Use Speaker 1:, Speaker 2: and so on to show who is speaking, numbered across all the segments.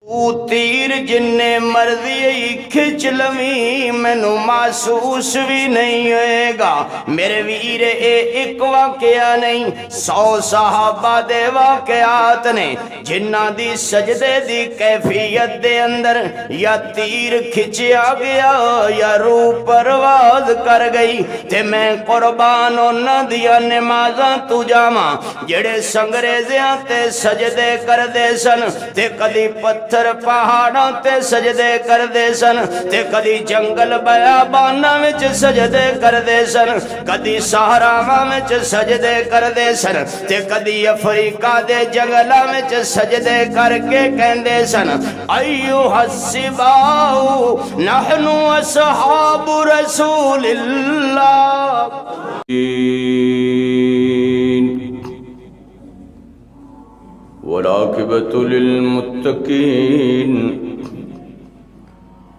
Speaker 1: تو تیر جنے مرضی کھچ لویں مینوں محسوس بھی نہیں ہوئے گا میرے ویر اے ایک واقعہ نہیں 100 صحابہ دے واقعات نے جنہ دی سجدے دی کیفیت دے اندر یا تیر کھچیا گیا یا روح پرواز کر گئی تے میں قربان انہاں دیا نمازاں تو جاواں جڑے سنگریزیاں تے سجدے کر دے سن تے کدی پتھر پہاڑاں تے سجدے کر دے سن تے کدی جنگل بیاباناں وچ سجدے کر دے سن کدی صحراواں وچ سجدے کر دے سن تے کدی افریقہ دے جنگلاں وچ سجدے کر کے کہندے سن ایھا السباء نحن اصحاب رسول اللہ
Speaker 2: والعاقبة للمتقين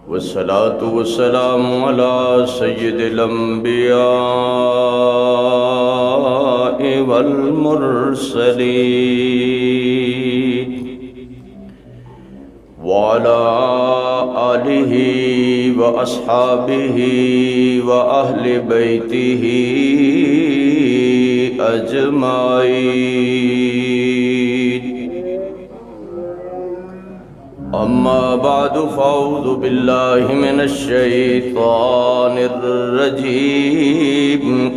Speaker 2: والصلاة والسلام على سيد الأنبياء والمرسلين وعلى آله وأصحابه وأهل بيته أجمعين أما بعد فأعوذ بالله من الشيطان الرجيم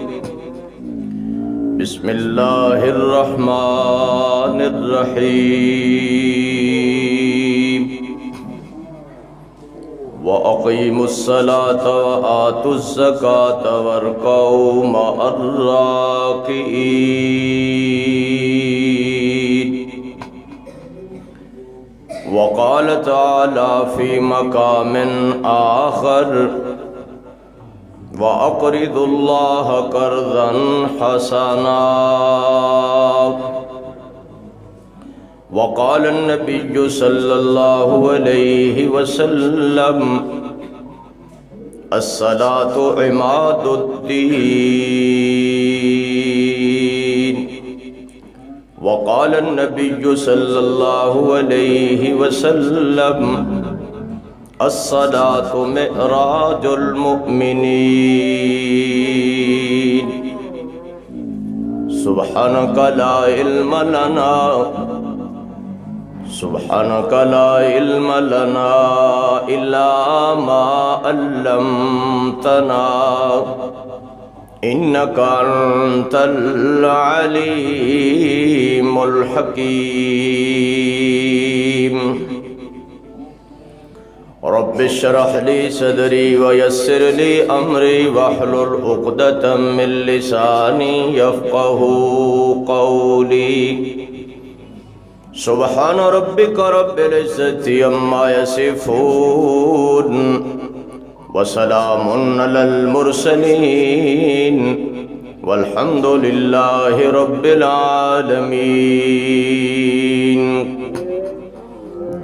Speaker 2: بسم الله الرحمن الرحيم وأقيموا الصلاة وآتوا الزكاة واركعوا مع الراكعين وقال تعالى في مقام آخر وأقرضوا الله قرضا حسنا وقال النبي صلى الله عليه وسلم الصلاة عماد الدين وقال النبي صلى الله عليه وسلم الصلاة معراج المؤمنين سبحانك لا علم لنا سبحانك لا علم لنا إلا ما علمتنا إنك أنت العليم الحكيم رب اشرح لي صدري ويسر لي أمري واحلل عقدة من لساني يفقهوا قولي سبحان ربك رب العزة عما يصفون وسلام على المرسلين والحمد لله رب العالمين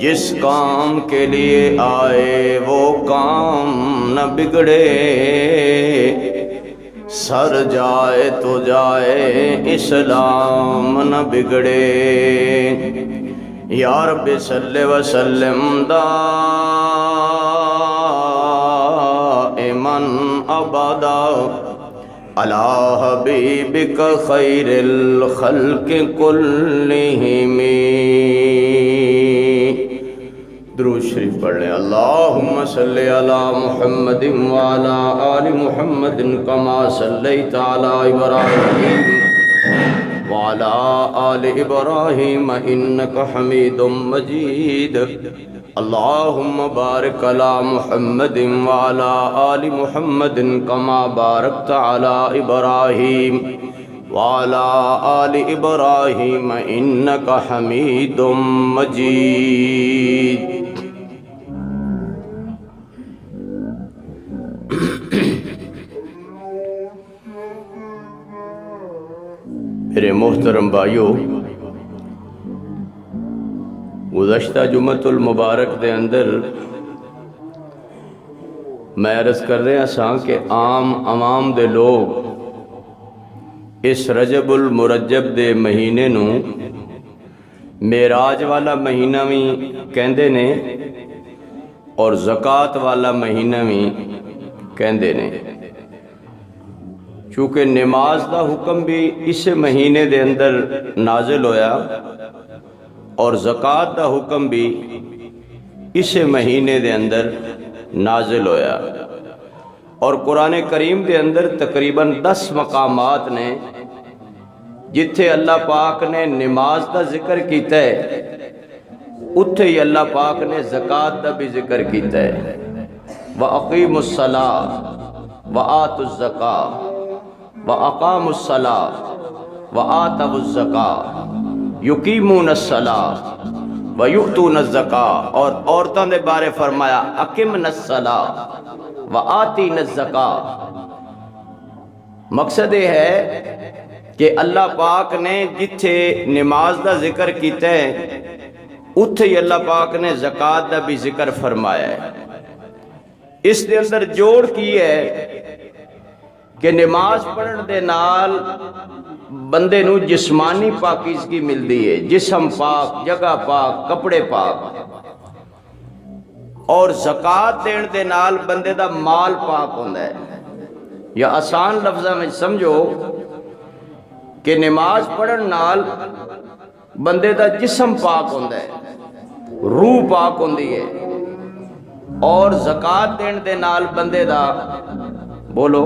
Speaker 2: جس کام کے لیے آئے وہ کام نہ بگڑے سر جائے تو جائے اسلام نہ بگڑے یا رب صلی وسلم دائما ابدا علی حبیبک خیر الخلق کلہم درود شریف پڑھ لیں اللہم صلی علی محمد وعلی آل محمد کما صلیت علی ابراہیم وعلی آل ابراہیم انکا حمید مجید اللہم بارک علی محمد وعلی آل محمد کما بارکت علی ابراہیم وعلى آل إبراهيم إنك حميد مجيد میرے محترم بھائیو گزشتہ جمعۃ المبارک دے اندر میں عرض کر رہا ساں کہ عوام دے لوگ اس رجب المرجب دے مہینے نو معراج والا مہینہ بھی کہندے نے اور زکات والا مہینہ بھی کہندے نے، چونکہ نماز دا حکم بھی اس مہینے دے اندر نازل ہویا اور زکات دا حکم بھی اس مہینے دے اندر نازل ہویا، اور قرآن کریم دے اندر تقریباً 10 مقامات نے جتھے اللہ پاک نے نماز دا ذکر کیتا ہے اتھے ہی اللہ پاک نے زکات دا بھی ذکر کیتا ہے۔ وَأَقِيمُوا الصَّلَاةَ وَآتُوا الزَّكَاةَ وَأَقَامُوا الصَّلَاةَ وَآتَوُا الزَّكَاةَ يُقِيمُونَ الصَّلَاةَ وَيُؤْتُونَ الزَّكَاةَ، اور عورتوں دے بارے فرمایا أَقِمْنَ الصَّلَاةَ وَآتِينَ الزَّكَاةَ۔ مقصد یہ ہے کہ اللہ پاک نے جتھے نماز دا ذکر کیتا ہے اتھے ہی اللہ پاک نے زکات دا بھی ذکر فرمایا ہے۔ اس دے اندر جوڑ کی ہے کہ نماز پڑھن دے نال بندے نو جسمانی پاکیزگی ملدی ہے، جسم پاک، جگہ پاک، کپڑے پاک، اور زکات دین دے نال بندے دا مال پاک ہوندا ہے۔ یا آسان لفظاں میں سمجھو کہ نماز پڑھن نال بندے دا جسم پاک ہوندا ہے، روح پاک ہوندی ہے، اور زکات دین دے نال بندے دا بولو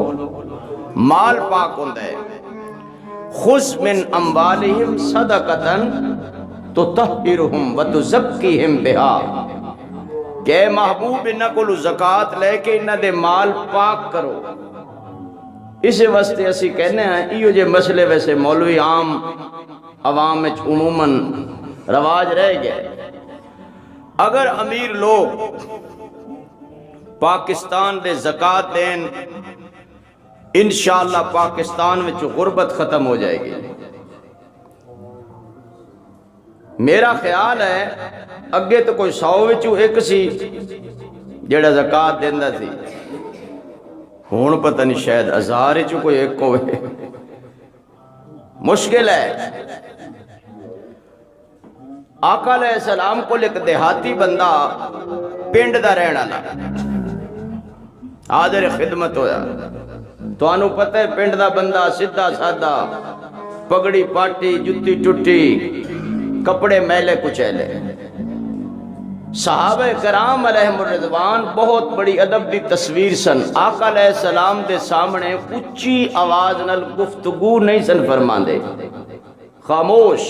Speaker 2: مال پاک ہوندا ہے۔ خذ من اموالہم صدقۃ تطہرہم وتزکیہم بہا، کہ محبوب انہاں کولو زکات لے کے انہاں دے مال پاک کرو۔ اس واسطے اسی کہنے ہیں ایو جے مسئلے ویسے مولوی عام عوام میں عموماً رواج رہ گئے، اگر امیر لوگ پاکستان دے زکات دین انشاءاللہ پاکستان میں غربت ختم ہو جائے گی۔ میرا خیال ہے اگے تو کوئی 100 وچوں ایک سی جڑا زکات دیندا سی، ہون پتہ نہیں شاید 1000 وچوں کوئی ایک ہوئے، مشکل ہے۔ آقا علیہ السلام کو ایک دیہاتی بندہ پنڈ دا رہن والا حاضر خدمت ہویا، تو انہوں پتہ ہے پنڈ دا بندہ سیدھا سادہ، پگڑی پاٹی، جتی ٹوٹی، کپڑے میلے کچیلے۔ صحابہ کرام علیہم الرضوان بہت بڑی ادب دی تصویر سن، آقا علیہ السلام دے سامنے اچھی آواز نال گفتگو نہیں سن فرماندے، خاموش،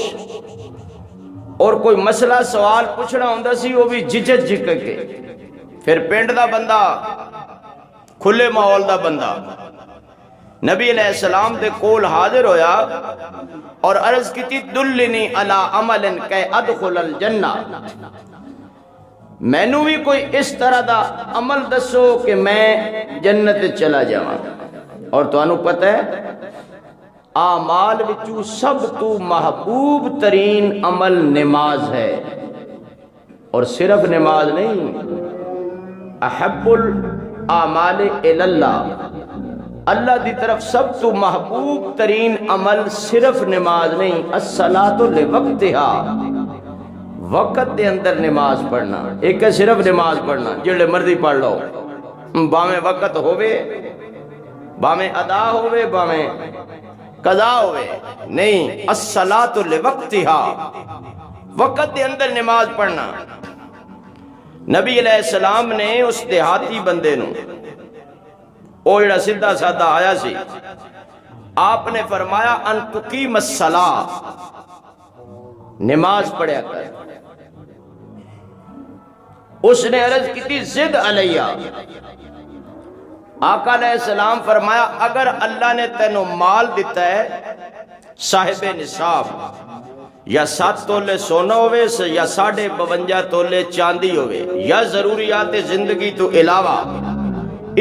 Speaker 2: اور کوئی مسئلہ سوال پوچھنا ہوندا سی وہ بھی جھجک جھک کے۔ پھر پنڈ دا بندہ، کھلے ماحول دا بندہ نبی علیہ السلام دے کول حاضر ہویا اور عرض کیتی دلنی علی عمل کہ ادخل الجنہ، میں نو بھی کوئی اس طرح دا عمل دسو کہ میں جنت چلا جاواں۔ اور تو انہوں پتہ ہے اعمال وچوں سب تو محبوب ترین عمل نماز ہے، اور صرف نماز نہیں، احب الاعمال الی اللہ، اللہ دی طرف سب تو محبوب ترین عمل صرف نماز نہیں، الصلاۃ لوقتہا، وقت دے اندر نماز پڑھنا۔ ایک ہے صرف نماز پڑھنا، جڑے مرضی پڑھ لو، باویں وقت ہوئے، باویں ادا ہوئے، باویں قضا ہوئے، نہیں، الصلاۃ لوقتہا، وقت دے اندر نماز پڑھنا۔ نبی علیہ السلام نے اس دیہاتی بندے نو، او جڑا سیدھا سادہ آیا سی، آپ نے فرمایا ان تقیم الصلاۃ، نماز پڑھیا کر۔ اس نے عرض کی تھی زد علیہ، آقا علیہ السلام فرمایا اگر اللہ نے تینوں مال دیتا ہے صاحب نصاب، یا 7 تولے سونا ہوئے یا 52.5 تولے چاندی ہوئے، یا ضروریات زندگی تو علاوہ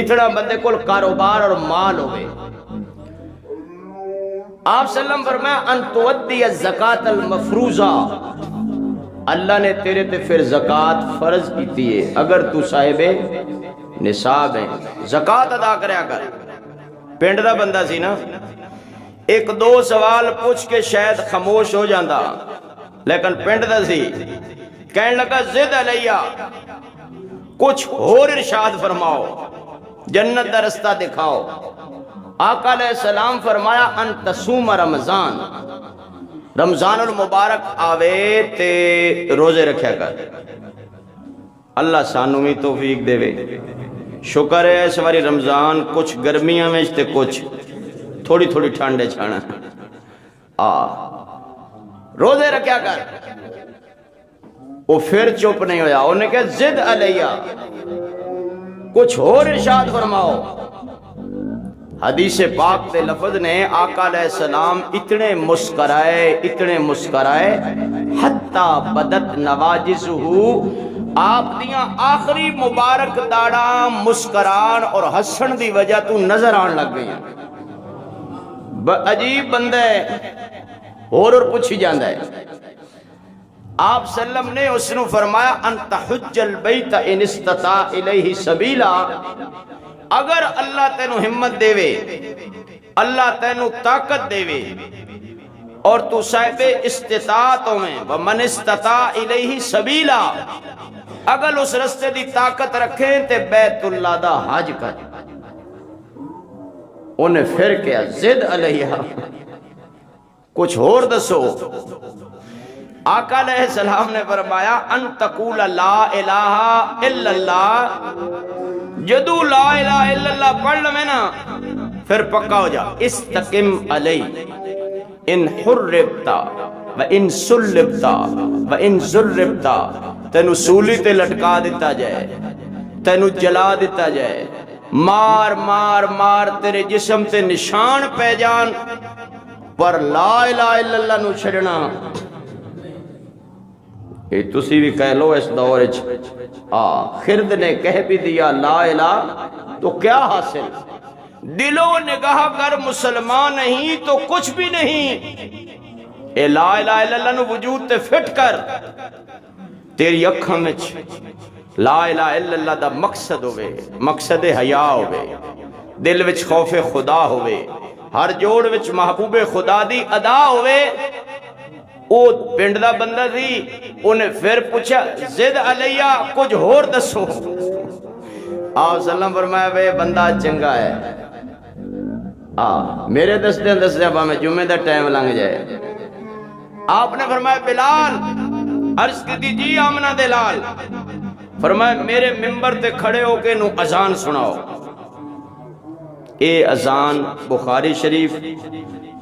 Speaker 2: اتنا بندے کو کاروبار اور مال ہوئے، آپ صلی اللہ علیہ وسلم فرمایا ان تودی الزکاة المفروضہ، اللہ نے تیرے تے پھر زکات فرض کیتی ہے، اگر تو صاحب نصاب ہے زکات ادا کریا کر۔ پنڈ دا بندہ سی نا، ایک دو سوال پوچھ کے شاید خاموش ہو جاندہ، لیکن پنڈ دا سی کہنے لگا زد علیہ کچھ اور ارشاد فرماؤ، جنت دا رستہ دکھاؤ۔ آقا علیہ السلام فرمایا ان تصوم رمضان، رمضان المبارک آوے تے روزے رکھیا کر۔ اللہ سانو بھی توفیق دے وے۔ شکر ہے اس واری رمضان کچھ گرمیاں میں تے کچھ تھوڑی تھوڑی ٹھنڈے چھانا روزے رکھیا کر۔ وہ پھر چپ نہیں ہویا، انہیں کہا زد علیہ کچھ اور ارشاد فرماؤ۔ حدیث پاک دے لفظ نے آقا علیہ السلام اتنے مسکرائے حتی بدت نواجزہو، آپ دیاں آخری مبارک داڑا مسکران اور ہسن دی وجہ تو نظر آن لگ گئی ہیں۔ عجیب بندہ ہے، اور پوچھی جاندہ ہے۔ آپ سلم نے اس نے فرمایا انت حج البیت ان استطاع الیہ سبیلا، اگر اللہ تینو ہمت دے وے، اللہ تینو طاقت دے وے اور تو صاحب استطاعت میں ومن استطاع الیہ سبیلا، اگر اس رستے دی طاقت رکھیں تے بیت اللہ دا حج کر۔ انہیں پھر کیا زد علیہ کچھ اور دسو۔ آقا علیہ السلام نے فرمایا ان تقول لا الہ الا اللہ، جدو لا الہ الا اللہ پڑھ لیں نا پھر پکا ہو جا۔ استقم علی ان حربتا و ان سلبتا و ان ضربتا، تینو سولی تے لٹکا دیتا جائے، تینو جلا دیتا جائے، مار مار مار تیرے جسم تے نشان پہ جان، پر لا الہ الا اللہ نو چھڑنا۔ یہ تسی بھی کہہ لو اس دور خرد نے کہہ بھی دیا لا الہ تو کیا حاصل، دل و نگاہ کر مسلمان نہیں تو کچھ بھی نہیں۔ اے لا الہ الا اللہ نو وجود تے فٹ کر، تیری اکھاں میں لا الہ الا اللہ دا مقصد ہوئے، مقصد حیا ہوئے، دل وچ خوف خدا ہوئے، ہر جوڑ وچ محبوب خدا دی ادا ہوئے۔ او پنڈ دا بندہ تھی، انہیں پھر پوچھا زد علیہ کچھ اور دسو۔ آپ سلام فرمایا بے بندہ چنگا ہے، میرے دستے اب ہمیں جمعہ دا ٹائم لنگ جائے۔ آپ نے فرمایا بلال، عرض کی دی جی آمنہ دلال، فرمایا میرے ممبر تے کھڑے ہو کے نو اذان سناؤ۔ اے اذان بخاری شریف،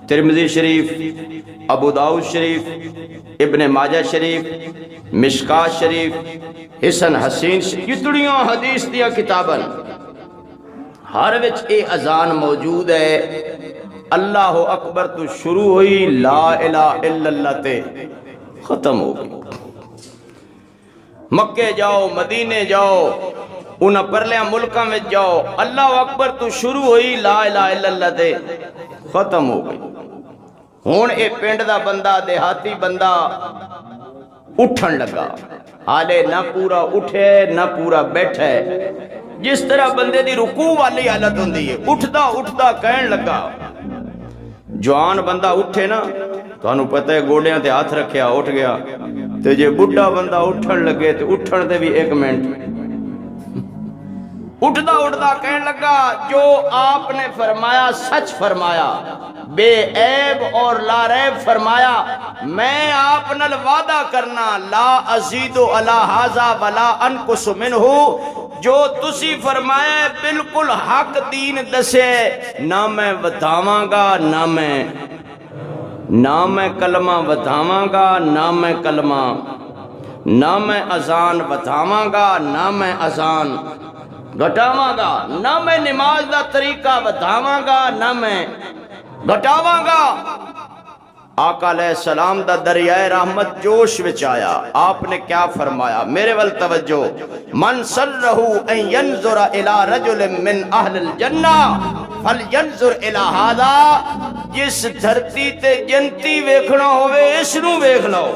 Speaker 2: ترمذی شریف، ابو داؤد شریف، ابن ماجہ شریف، مشکات شریف، حسن حسین شریف، کتنیاں حدیث دیا کتابن ہر وچ اے اذان موجود ہے۔ اللہ اکبر تو شروع ہوئی، لا الہ الا اللہ تے ختم ہو گئی۔ مکے جاؤ، مدینے جاؤ، انہاں پرلیاں ملکاں میں جاؤ، اللہ اکبر تو شروع ہوئی، لا الہ الا اللہ تے ختم ہو گئی۔ ہون اے پنڈ دا بندہ، دیہاتی بندہ اٹھن لگا، حالے نہ پورا اٹھے نہ پورا بیٹھے، جس طرح بندے دی رکوع والی حالت ہوندی ہے، اٹھدا اٹھدا کہن لگا۔ جوان بندہ اٹھے نا تو انہوں پتہ ہے گوڑیاں تے ہاتھ رکھیا اٹھ گیا، تو جے بڑھا بندہ اٹھن لگے تو اٹھن دے بھی ایک منٹ، اٹھدا اٹھدا کہن لگا جو آپ نے فرمایا سچ فرمایا، بے عیب اور لا ریب فرمایا، میں آپ نل وعدہ کرنا لا ازید علی ھذا ولا انقص منہ، جو تسی فرمایا بالکل حق دین دسے، نہ میں ودھاواں گا نہ میں کلمہ ودھاواں گا، نہ میں کلمہ، نہ میں اذان ودھاواں گا، نہ میں اذان گھٹاواں گا، نہ میں نماز دا طریقہ ودھاواں گا، نہ میں گھٹاواں گا۔ آقا علیہ السلام دا دریائے رحمت جوش وچ آیا، آپ نے کیا فرمایا، میرے ول توجہ، من سرہ ان ینظر الى رجل من اہل الجنہ فلینظر الى ھذا، جس دھرتی تے جنتی ویکھنا ہوئے اس نو ویکھ لو۔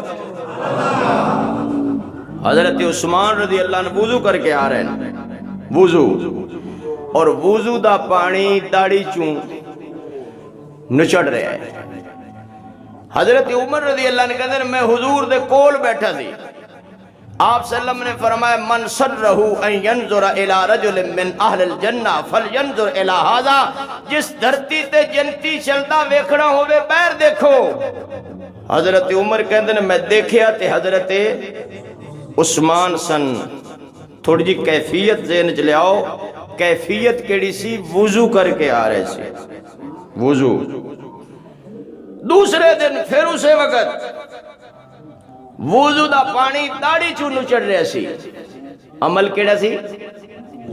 Speaker 2: حضرت عثمان رضی اللہ عنہ وضو کر کے آ رہے ہیں، وضو، اور وضو دا پانی داڑھی چوں نچڑ رہے ہیں۔ حضرت عمر رضی اللہ عنہ کہتے ہیں میں حضور دے کول بیٹھا سی، آپ صلی اللہ علیہ وسلم نے فرمایا من سرہ ان ینظر الی رجل من اہل الجنہ فلینظر الی ھذا، جس دھرتی تے جنتی چلدا ویکھنا ہوے باہر دیکھو۔ حضرت عمر کہندے نے میں دیکھیا تے حضرت عثمان سن، تھوڑی جی کیفیت ذہن چ لیاؤ، کیفیت کیڑی سی؟ وضو کر کے آ رہے سی، وضو۔ دوسرے دن پھر اسے وقت وضو دا پانی داڑھی چونو چڑھ رہا سی، عمل کیڑا سی؟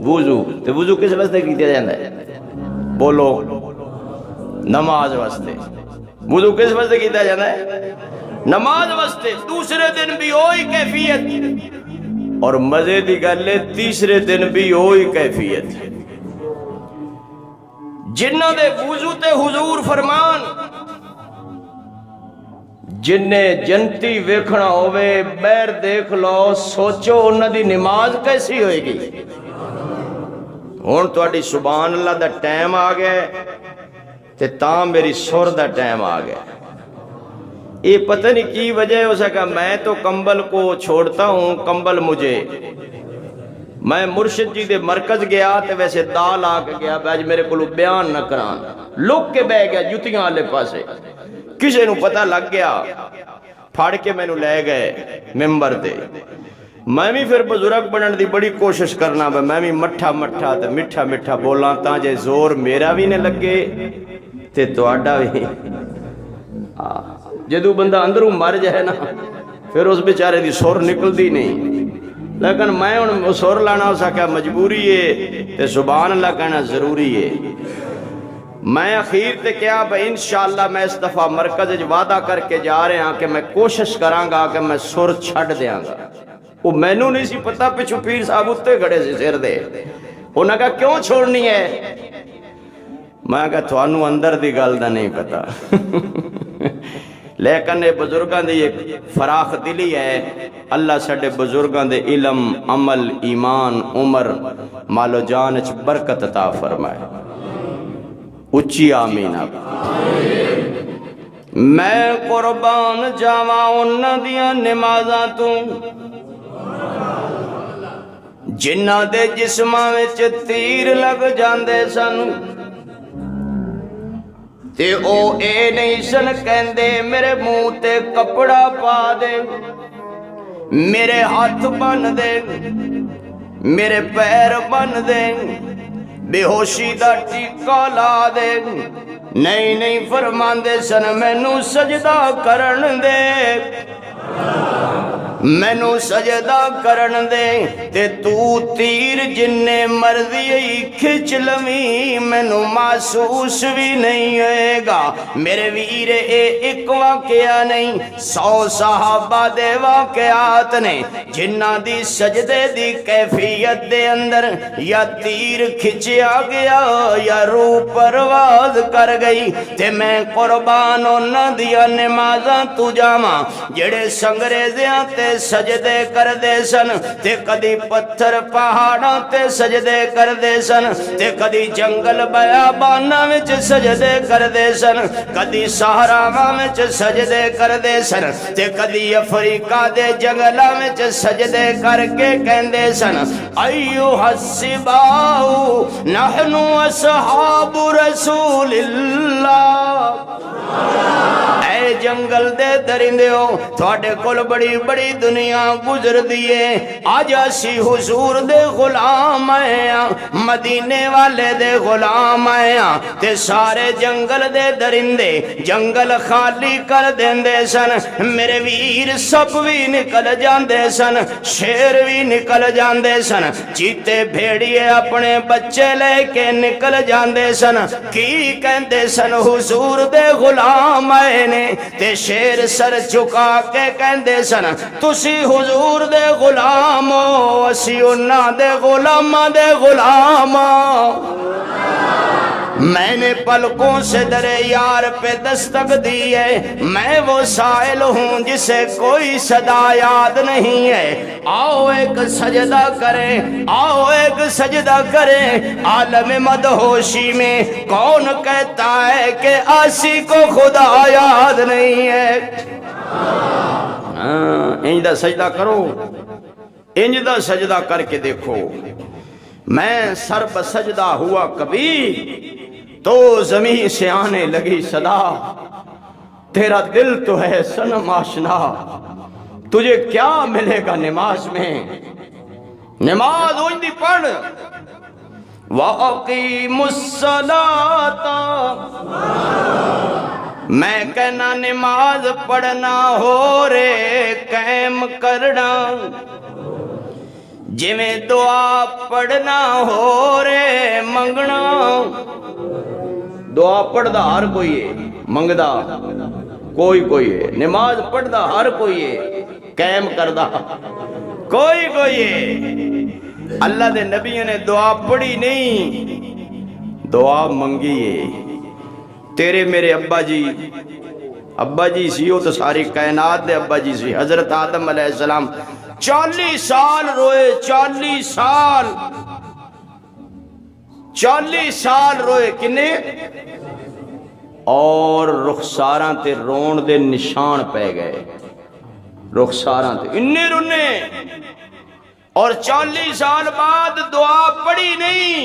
Speaker 2: وضو۔ تے وضو کس واسطے کیتا جاندا ہے؟ بولو، نماز واسطے۔ وضو کس واسطے کیتا جاندا ہے؟ نماز واسطے۔ دوسرے دن بھی وہی کیفیت، اور مزے دی گل ہے تیسرے دن بھی وہی کیفیت۔ جنہ دے وضو تے حضور فرمان، جن نے جنتی ویکھنا ہوئے بیر دیکھ لو، سوچو انہاں دی نماز کیسی ہوئے گی۔ ہون تواڈی سبحان اللہ دا ٹائم آ گیا تے تاں میری سر دا ٹائم آ گیا۔ یہ پتہ نہیں کی وجہ ہو سکا، میں تو کمبل کو چھوڑتا ہوں، کمبل مجھے۔ میں مرشد جی دے مرکز گیا تے ویسے دال آ کے گیا، آج میرے کو بیان نہ کران، لوگ کے بہ گیا جتیاں والے پاسے، کسے نو پتہ لگ گیا، پھاڑ کے میں نو لے گئے ممبر تے۔ میں بھی پھر بزرگ بنن دی بڑی کوشش کرنا، میں بھی مٹھا مٹھا تے مٹھا مٹھا بولاں تاں جے زور میرا بھی نہ لگے تے تواڈا بھی۔ جدو بندہ اندروں مر جائے نا پھر اس بیچارے دی سور نکل دی نہیں، لیکن میں ان سور لانا ہو سکا مجبوری ہے تے سبحان اللہ کہنا ضروری ہے۔ میں اخیر تے کیا بھئی انشاءاللہ میں اس دفعہ مرکز وعدہ کر کے جا رہے ہیں کہ میں کوشش کراں گا کہ میں سر چھڑ دیاں گا۔ وہ میں نو نہیں سی پتہ، پچھو پیر صاحب اتے کھڑے سی سر دے، انہاں کہا کیوں چھوڑنی ہے؟ میں کہا تھوانو اندر دی گل دا نہیں پتہ، لیکن بزرگاں دی ایک فراخ دلی ہے۔ اللہ ساڈے بزرگاں دے علم، عمل، ایمان، عمر، مال و جان وچ برکت عطا فرمائے۔ اچھی آمین آپ۔ میں قربان جاواں انہاں دیاں نمازاں تو، جنہاں دے جسماں وچ تیر لگ جاندے سن، تے او اے نہیں سن کہندے میرے منہ تے کپڑا پا دے، میرے ہاتھ بن دے، میرے پیر بن دے، بے ہوشی دا ٹیکا لا دے، نہیں فرماندے سن مینوں سجدہ کرن دے، مینوں سجدہ کرن دے، تے تو تیر جننے مرضی کھچ لویں مینوں محسوس بھی نہیں ہوئے گا۔ میرے ویر اے ایک واقعہ نہیں، 100 صحابہ دے واقعات نے جنہ دی سجدے دی کیفیت دے اندر یا تیر کھچیا گیا یا روح پرواز کر گئی۔ تے میں قربان انہاں دیا نمازاں تو جاواں جڑے سنگریزیاں تے سجدے کر دے سن، تے کدی پتھر پہاڑاں تے سجدے کر دے سن، تے کدی جنگل بیاباناں وچ سجدے کر دے سن، کدی صحراواں وچ سجدے کر دے سن، تے کدی افریقہ دے جنگلاں وچ سجدے کر کے کہندے سن ایھا السباء نحن اصحاب رسول اللہ۔ اے جنگل دے درندے ہو، تھوڑے کول بڑی بڑی دنیا گزر دیئے، آج اسی حضور دے غلام آئے، مدینے والے دے غلام آئے، تے سارے جنگل دے درندے جنگل خالی کر دیندے سن، میرے ویر سب بھی نکل جاندے سن، شیر بھی نکل جاندے سن، چیتے بھیڑیے اپنے بچے لے کے نکل جاندے سن، کی کہندے سن حضور دے غلام آئے نے، تے شیر سر چکا کے کہندے سن تسی حضور دے غلام ہو، اسی انہاں دے غلاماں دے غلام۔
Speaker 1: میں نے پلکوں سے در یار پہ دستک دی ہے، میں وہ سائل ہوں جسے کوئی صدا یاد نہیں ہے۔ آؤ ایک سجدہ کریں، آؤ ایک سجدہ کریں، عالم مدہوشی میں کون کہتا ہے کہ آسی کو خدا یاد نہیں ہے؟
Speaker 2: انج دا سجدہ کرو، انج دا سجدہ کر کے دیکھو۔ میں سر پہ سجدہ ہوا کبھی تو زمین سے آنے لگی صدا، تیرا دل تو ہے صنم آشنا، تجھے کیا ملے گا نماز میں؟ نماز اونجی پڑھ، وَأَقِيمُ الصَّلَاةَ،
Speaker 1: میں کہنا نماز پڑھنا ہو رے قائم کرنا، جویں دعا پڑھنا ہو رے منگنا۔
Speaker 2: دعا پڑھدا ہر کوئی ہے، منگدا کوئی ہے، نماز پڑھدا ہر کوئی ہے، قائم کردہ کوئی ہے۔ اللہ دے نبی نے دعا پڑھی نہیں، دعا منگی ہے۔ تیرے میرے ابا جی سی، وہ تو ساری کائنات دے ابا جی سی، حضرت آدم علیہ السلام 40 سال روئے، 40 سال روئے، کنے؟ اور رخساراں تے رون دے نشان پہ گئے، رخساراں تے انہیں رونے، اور 40 سال بعد دعا پڑھی نہیں،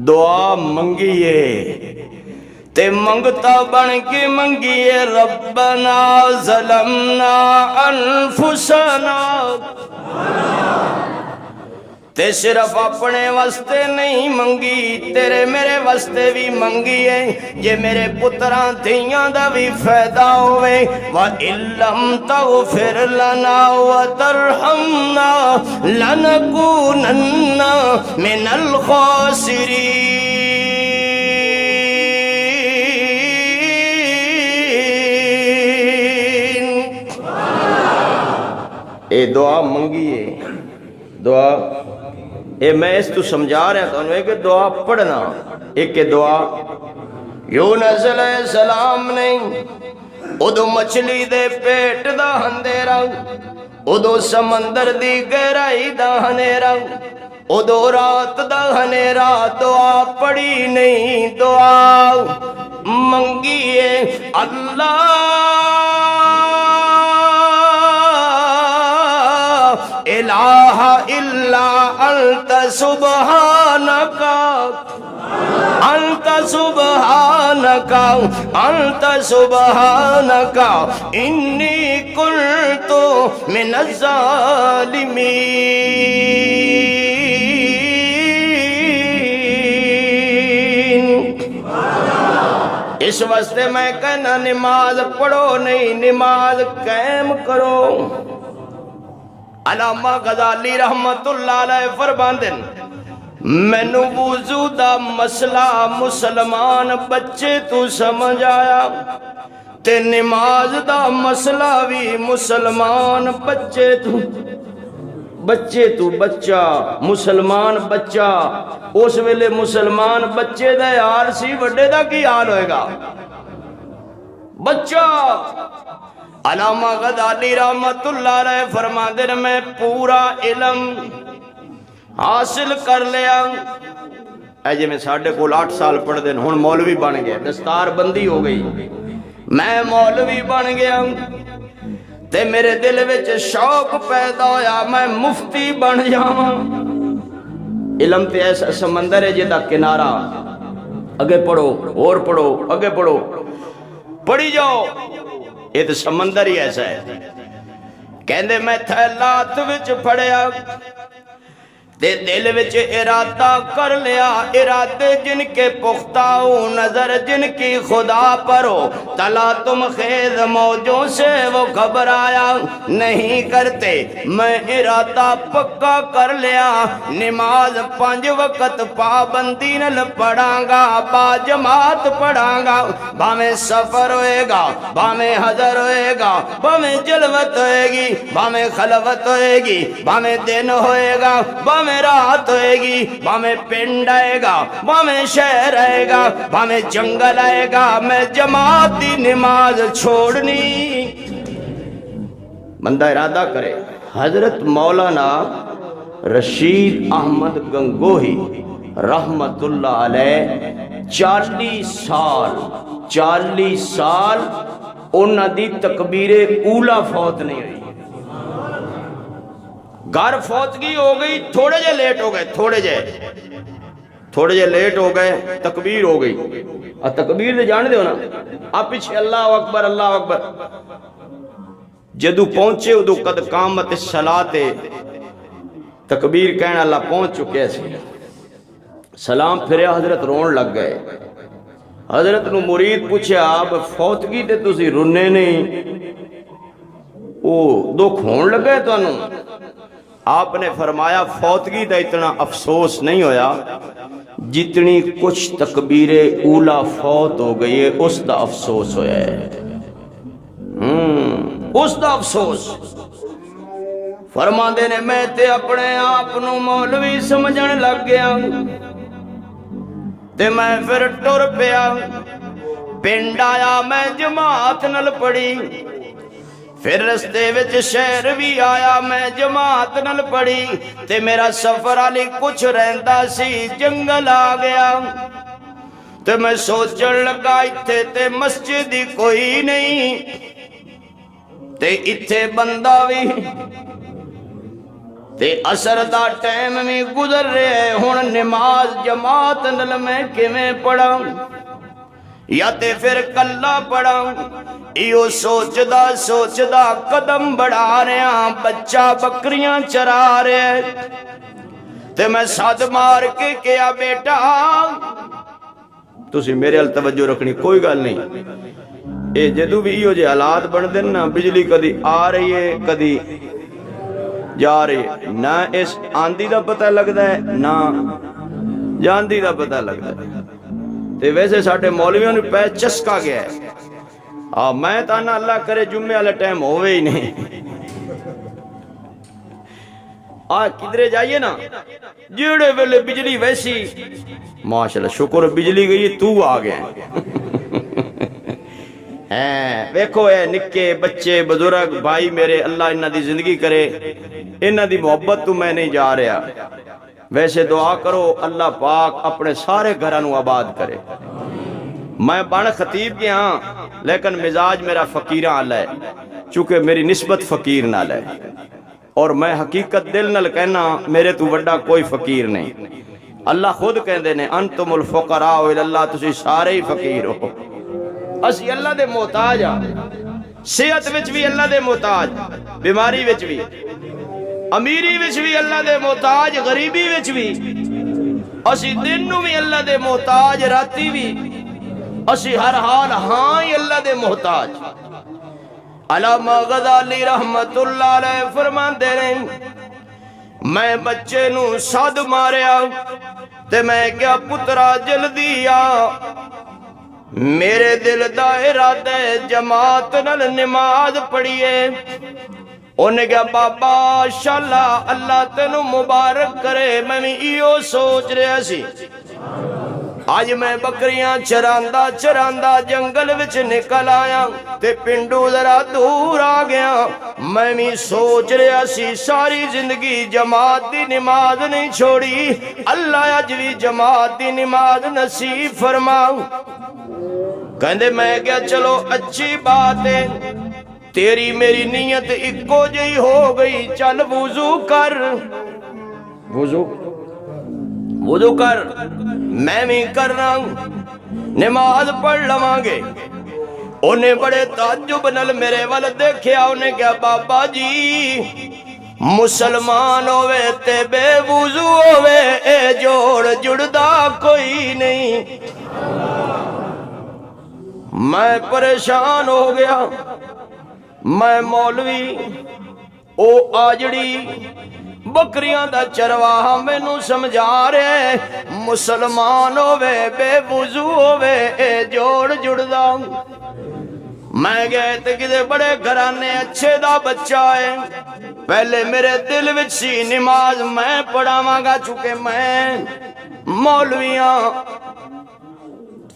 Speaker 2: دعا منگیے تے منگتا بن کے منگیے، ربنا ظلمنا انفسنا، تے صرف اپنے واسطے نہیں منگی، تیرے میرے واسطے بھی منگی ہے، جے میرے پتراں دھیاں دا بھی فائدہ ہوئے۔ وَإِن لَّمْ تَغْفِرْ لَنَا وَتَرْحَمْنَا لَنَكُونَنَّ مِنَ الْخَاسِرِينَ۔ اے دعا منگیے، دعا اے میں اس تو سمجھا رہا تھا انہوں کہ دعا پڑھنا، ایک دعا یونس علیہ السلام نے ادو مچھلی دے پیٹ دا اندھیرا، ادو سمندر دی گہرائی دا اندھیرا، ادو رات دا اندھیرا، دعا پڑھی نہیں، دعا منگیے۔ اللہ الہ الا انت سبحانک، انت سبحانک، انت سبحانک انی کنت من الظالمین۔ اس واسطے میں کہنا نماز پڑھو نہیں، نماز قائم کرو۔ علامہ غزالی رحمت اللہ علیہ فرماندن، مینوں وضو دا مسئلہ مسلمان بچے تو سمجھ آیا، تے نماز دا مسئلہ بھی مسلمان بچے تو بچہ، مسلمان بچہ، اس ویلے مسلمان بچے دا حال سی، وڈے دا کی حال ہوئے گا؟ بچہ۔ علامہ غزالی رحمت اللہ علیہ فرماندے نے میں پورا علم حاصل کر لیا، اے جی میں 8.5 سال پڑھ دیں، ہن مولوی بن گیا، دستار بندی ہو گئی، میں مولوی بن گیا، تے میرے دل وچ شوق پیدا ہویا میں مفتی بن جاواں۔ علم تے ایسا سمندر ہے جدا کنارہ، اگے پڑھو اور پڑھو، اگے پڑھو، پڑھی جاؤ، یہ تو سمندر ہی ایسا ہے۔ کہندے میں تھیلات وچ پڑھیا تے دل وچ ارادہ کر لیا، ارادے جن کے پختہ ہو، نظر جن کی خدا پر ہو، تلا تم خیز موجوں سے وہ گھبرایا نہیں کرتے۔ میں ارادہ پکا کر لیا، نماز 5 وقت پابندی نل پڑھاں گا، با جماعت پڑھاں گا، بھامیں سفر ہوئے گا، بھامیں حضر ہوئے گا، بھامیں جلوت ہوئے گی، بھامیں خلوت ہوئے گی، بھامیں دن ہوئے گا، بھامیں
Speaker 1: بھاویں رات ہوئے گی، بھاویں پنڈ آئے گا، بھاویں شہر آئے گا، بھاویں جنگل آئے گا، میں جماعت دی نماز چھوڑنی۔ بندہ ارادہ کرے۔ حضرت مولانا رشید احمد گنگوہی رحمت اللہ علیہ 40 سال انہاں دی تکبیر اولا فوت نہیں ہوئی۔ گھر فوتگی ہو گئی، تھوڑے جے لیٹ ہو گئے، تھوڑے جے لیٹ ہو گئے، تکبیر ہو گئی۔ اور تکبیر دے جان دے ہو نا، آپ پیچھے اللہ اکبر اللہ اکبر، جدو پہنچے ادو قد قامت الصلاۃ، تکبیر کہنا اللہ پہنچ چکے سی، سلام پھرے حضرت رون لگ گئے۔ حضرت نو مرید پوچھے آپ فوتگی تے تسی رونے نہیں، او دکھ ہون لگے تو انہوں؟ آپ نے فرمایا فوتگی دا اتنا افسوس نہیں ہویا جتنی کچھ تکبیر اولا فوت ہو گئی ہے اس دا افسوس ہویا ہے، اس دا افسوس۔ فرما دے نے میں تے اپنے آپ نو مولوی سمجھن لگ گیا تے میں پھر ٹر پیا، پنڈ آیا میں جماعت نل پڑھی، پھر رستے وچ شہر بھی آیا میں جماعت نل پڑھی، تے میرا سفر علی کچھ رہندا سی جنگل آ گیا، تے میں سوچن لگا اتھے تے مسجد ہی کوئی نہیں، تے اتھے بندہ بھی، تے اثر دا ٹائم میں گزر رہے، ہن نماز جماعت نل میں کیویں پڑھاں یا تے پھر کلا پڑھاں؟ ایو سوچدا قدم بڑھا رہے ہیں، بچہ بکریاں چرا رہے، تے میں صد مار کے کیا بیٹا تسی میرے ال توجہ رکھنی، کوئی گل نہیں، اے جدو بھی ایو جے حالات بن دن نا، بجلی کدی آ رہی ہے کدی جا رہی ہے، نہ اس آندھی دا پتہ لگتا ہے نہ جاندھی دا پتہ لگتا ہے، تے ویسے ساٹھے مولویوں نے پہ چسکا گیا ہے، میں تانا اللہ کرے جمعے والے ٹائم ہوئے ہی نہیں، کدھرے جائیے نا جیڑے ویلے بجلی ویسی، ماشاءاللہ شکر بجلی گئی تو آ گئے ہیں، ویکھو اے نکے بچے بزرگ بھائی میرے، اللہ انہاں دی زندگی کرے، انہاں دی محبت تو میں نہیں جا رہا، ویسے دعا کرو اللہ پاک اپنے سارے گھرانوں آباد کرے۔ میں بن خطیب کے ہاں لیکن مزاج میرا فقیراں والا ہے، چونکہ میری نسبت فقیر نال ہے، اور میں حقیقت دل نال کہنا میرے تو وڈا کوئی فقیر نہیں، اللہ خود کہندے نے انتم الفقراء الی اللہ، تسی سارے ہی فقیر ہو، اسی اللہ دے محتاج ہاں، صحت وچ بھی اللہ دے محتاج، بیماری وچ بھی، امیری وچ بھی اللہ دے محتاج، غریبی وچ بھی، اسی دن نو بھی اللہ دے محتاج، راتی بھی، اسی ہر حال ہاں ہی اللہ دے محتاج۔ علامہ غزالی رحمت اللہ علیہ فرماندے نے میں بچے نو صد ماریا تے میں کیا پترا جلدی آ، میرے دل دا ارادہ ہے جماعت نال نماز پڑھیے، انہیں کہا بابا شاءاللہ اللہ تینوں مبارک کرے، میں بھی ایو سوچ رہا سی، آج میں بکریاں چراندہ جنگل وچ نکل آیا تے پنڈو ذرا دور آ گیا، میں بھی سوچ رہا سی ساری زندگی جماعت دی نماز نہیں چھوڑی، اللہ اج بھی جماعت دی نماز نصیب فرماؤ، کہندے میں کیا چلو اچھی بات ہے، تیری میری نیت اکو جئی ہو گئی، چل وضو کر، وضو کر، میں بھی کر رہا ہوں، نماز پڑھ لواں گے۔ انہیں بڑے تعجب نال میرے وال دیکھیا، انہیں کہا بابا جی مسلمان ہوئے تے بے وضو ہوئے، اے جوڑ جڑدا کوئی نہیں۔ میں پریشان ہو گیا، میں مولوی او آجڑی بکریاں دا چرواہا میں نو سمجھا رہے، مسلمان ہوئے بے وضو ہوئے، اے جوڑ جڑدا۔ میں گئے تے کدے بڑے گھرانے اچھے دا بچہ ہے، پہلے میرے دل وچ سی نماز میں پڑھاواں گا چونکہ میں مولویاں.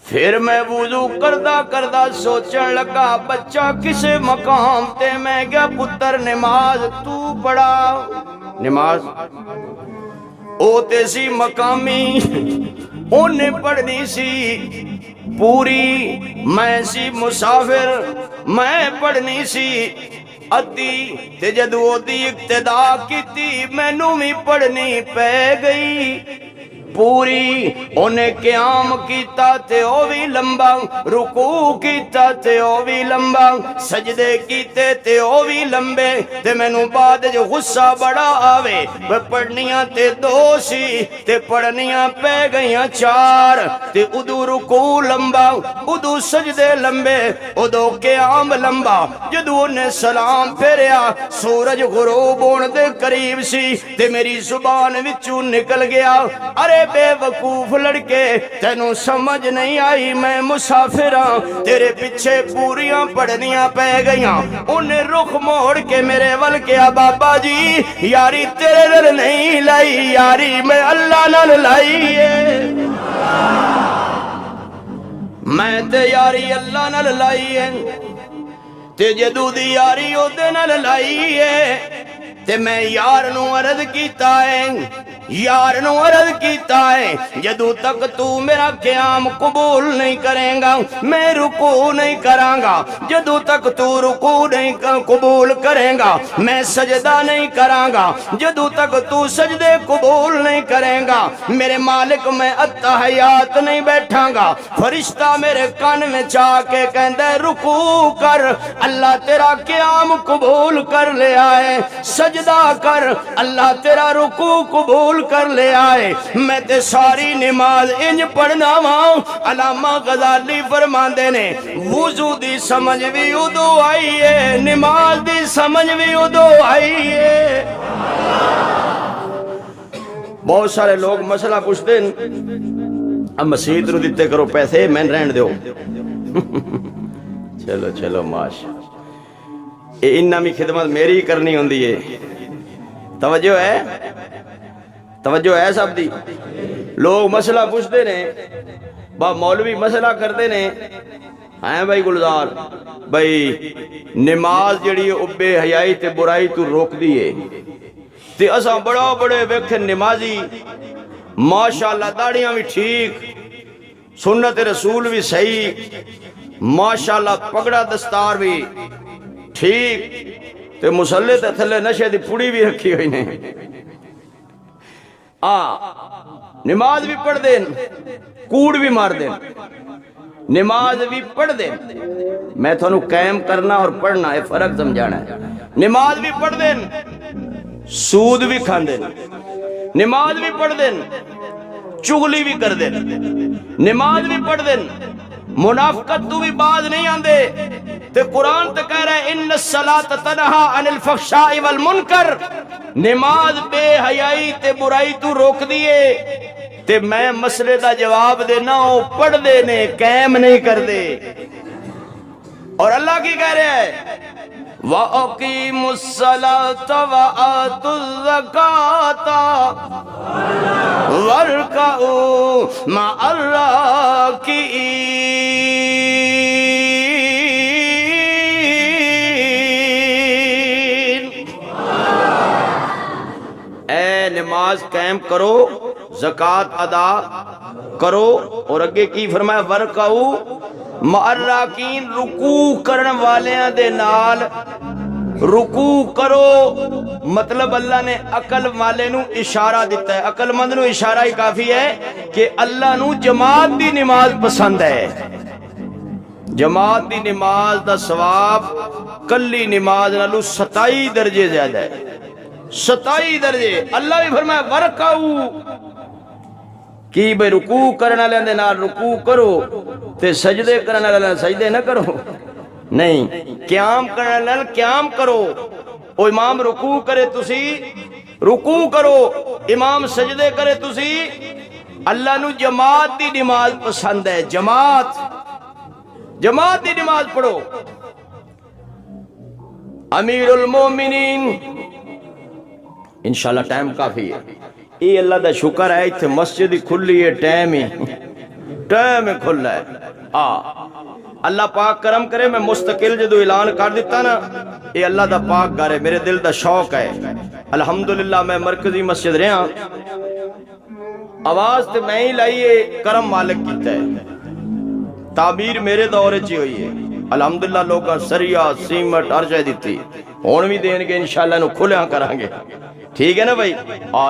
Speaker 1: پھر میں وضو کردہ سوچن لگا بچہ کسے مقام تے میں گیا پتر نماز تو پڑھا. نماز او تے سی مقامی انہیں پڑھنی سی پوری، میں سی مسافر میں پڑھنی سی ادھی، تے جدو دی اقتدا کیتی مینوں بھی پڑھنی پہ گئی پوری. انہیں قیام کیتا تے او بھی لمبا، رکوع کیتا تے او بھی لمبا، سجدے کیتے تے او بھی لمبے. تے مینوں بعد جو غصہ بڑا آوے پڑھنیاں تے دو سی تے پڑھنیاں پہ گئیاں چار. تے ادو رکوع لمبا، ادو سجدے لمبے، ادو قیام لمبا. جدو انہیں سلام پھیریا سورج غروب ہون دے قریب سی تے میری زبان وچوں نکل گیا ارے بے وقوف لڑکے تینوں سمجھ نہیں آئی میں مسافر ہاں، تیرے پیچھے پوریاں پڑھنیاں پہ گئیاں. انہیں رخ موڑ کے میرے ول کیا بابا جی یاری تیرے نال نہیں لائی، یاری میں اللہ نال لائی ہے، میں تے یاری اللہ نال لائی ہے. تے جدو دی یاری او دے نال لائی ہے تے میں یار نو عرض کیتا ہے، یار نو عرض کیتا ہے جدو تک تو میرا قیام قبول نہیں کریں گا میں رکوع نہیں کراں گا، جدو تک تو رکوع نہیں قبول کریں گا میں سجدہ نہیں کراں گا، جدو تک تو سجدے قبول نہیں کریں گا میرے مالک میں التحیات نہیں بیٹھاں گا. فرشتہ میرے کان میں چاہ کے کہندہ رکوع کر اللہ تیرا قیام قبول کر لے آئے، سجدہ کر اللہ تیرا رکوع قبول کر لے آئے. میں تے ساری نماز انج پڑھنا ہاں. علامہ غزالی فرماندے نے وضو دی سمجھ بھی ادو آئی ہے، نماز دی سمجھ بھی ادو آئی ہے. بہت سارے لوگ مسئلہ پوچھتے ہیں اب مسجد رو دیتے کرو پیسے میں رہن دیو. چلو چلو ماشاء انہاں بھی خدمت میری کرنی ہوندی ہے. توجہ ہے، توجہ ہے سب دی. لوگ مسئلہ پوچھتے نے با مولوی مسئلہ کرتے نے ہیں بھائی گلزار بھائی نماز جڑی ہے بے حیائی تے برائی تو روک دیئے تے اساں بڑا بڑے ویکھن نمازی ماشاءاللہ داڑیاں بھی ٹھیک، سنت رسول بھی صحیح، ماشاءاللہ پگڑا دستار بھی ٹھیک تے مسلح تے تھلے نشے دی پوڑی بھی رکھی ہوئی نے. نماز بھی پڑھ دیں کوڑ بھی مار دیں، نماز بھی پڑھ دیں. میں تھانوں قائم کرنا اور پڑھنا ہے فرق سمجھانا ہے. نماز بھی پڑھ دیں سود بھی کھان دیں، نماز بھی پڑھ دیں چغلی بھی کر دیں، نماز بھی پڑھ دیں منافقت تو بھی باز نہیں آندے. تے قرآن تے کہہ رہے ان الصلاۃ تنہا عن الفحشاء والمنکر، نماز بے حیائی تے برائی تو روک دیے. تے میں مسئلے دا جواب دینا ہوں پڑھ دے نے قائم نہیں کر دے. اور اللہ کی کہہ رہے ہیں وَأَقِيمُوا الصَّلَاةَ وَآتُوا الزَّكَاةَ وَارْكَعُوا مَعَ الرَّاكِعِينَ. اے نماز قائم کرو، زکوٰۃ ادا کرو، اور اگے کی فرمایا وَارْكَعُوا مَعَ الرَّاكِعِينَ، رکوع کرن والیاں دے نال رکوع کرو. مطلب اللہ نے عقل والے نو اشارہ دیتا ہے، عقل مند نو اشارہ ہی کافی ہے کہ اللہ نو جماعت دی نماز پسند ہے. جماعت دی نماز دا ثواب کلی نماز نالو 27 درجے زیادہ ہے، 27 درجے. اللہ بھی فرمایا ورکعو کی بے رکوع کرنا لیندے نال رکوع کرو تے سجدے کرنا لیندے سجدے نہ کرو. نہیں، قیام کرنا لیندے قیام کرو. او امام رکوع کرے تسی رکوع کرو، امام سجدے کرے تسی. اللہ نو جماعت دی نماز پسند ہے، جماعت دی نماز پڑھو. امیر المومنین
Speaker 2: انشاءاللہ ٹائم کافی ہے یہ اللہ دا شکر ہے اتنے مسجد ہی کھلی ہے ٹائم ہی کھلا ہے اللہ پاک کرم کرے میں مستقل جدو اعلان کر دیتا نا یہ اللہ دا پاک گھر ہے میرے دل دا شوق ہے الحمدللہ میں مرکزی مسجد رہا آواز تے میں ہی لائیے کرم مالک کیتا ہے تعبیر میرے دورے چی ہوئی ہے الحمدللہ لوگاں سریا سیمٹ ہر شے دیتی ہون بھی دین گے انشاءاللہ انہوں کھلیاں کریں گے ٹھیک ہے نا بھائی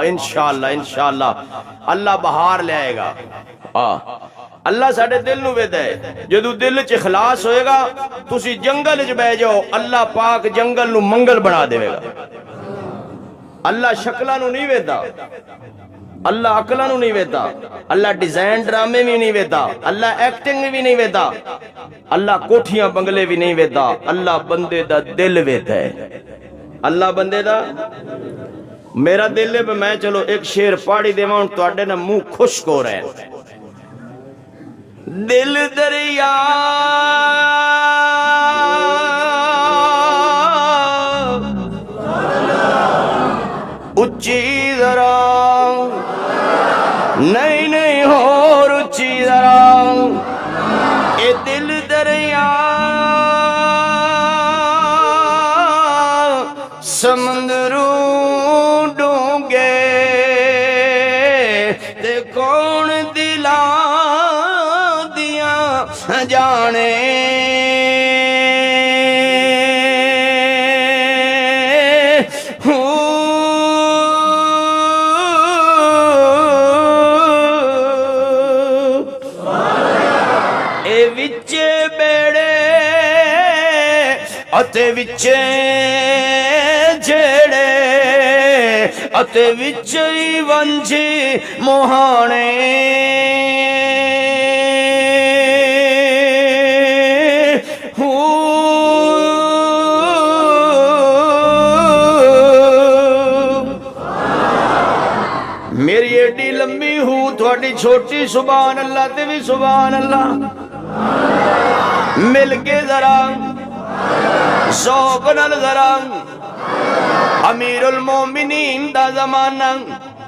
Speaker 2: انشاءاللہ اللہ بہار لے آئے گا اللہ ساڑھے دل نو ویدہ ہے جدو دل چ اخلاص ہوئے گا تسی جنگل چ بے جاؤ اللہ پاک جنگل نو منگل بنا دے گا اللہ شکلہ نو نہیں ویدہ اللہ عقلہ نو نہیں ویدہ اللہ ڈیزائن ڈرامے بھی نہیں ویدہ اللہ ایکٹنگ بھی نہیں ویدہ اللہ کوٹھیاں بنگلے بھی نہیں ویدہ اللہ بندے دا دل ویدہ ہے اللہ بندے دا میرا دل ہے میں چلو ایک شیر پاڑی دے ماں تو آڈے نا منہ خشک ہو رہے ہیں دل دریا اچھی ذرا نہیں اور اچھی ذرا اے دل دریا سمندروں ڈونگے تے کون دلا دیا جانے اے وچے بیڑے اتے وچے جیڑے اتے وچے ونجی موہانے میری ایڈی لمبی ہوں تھوڑی چھوٹی سبحان اللہ تے بھی سبحان اللہ مل کے ذرا ذوق نال ذرا امیر المومنین دا زمانہ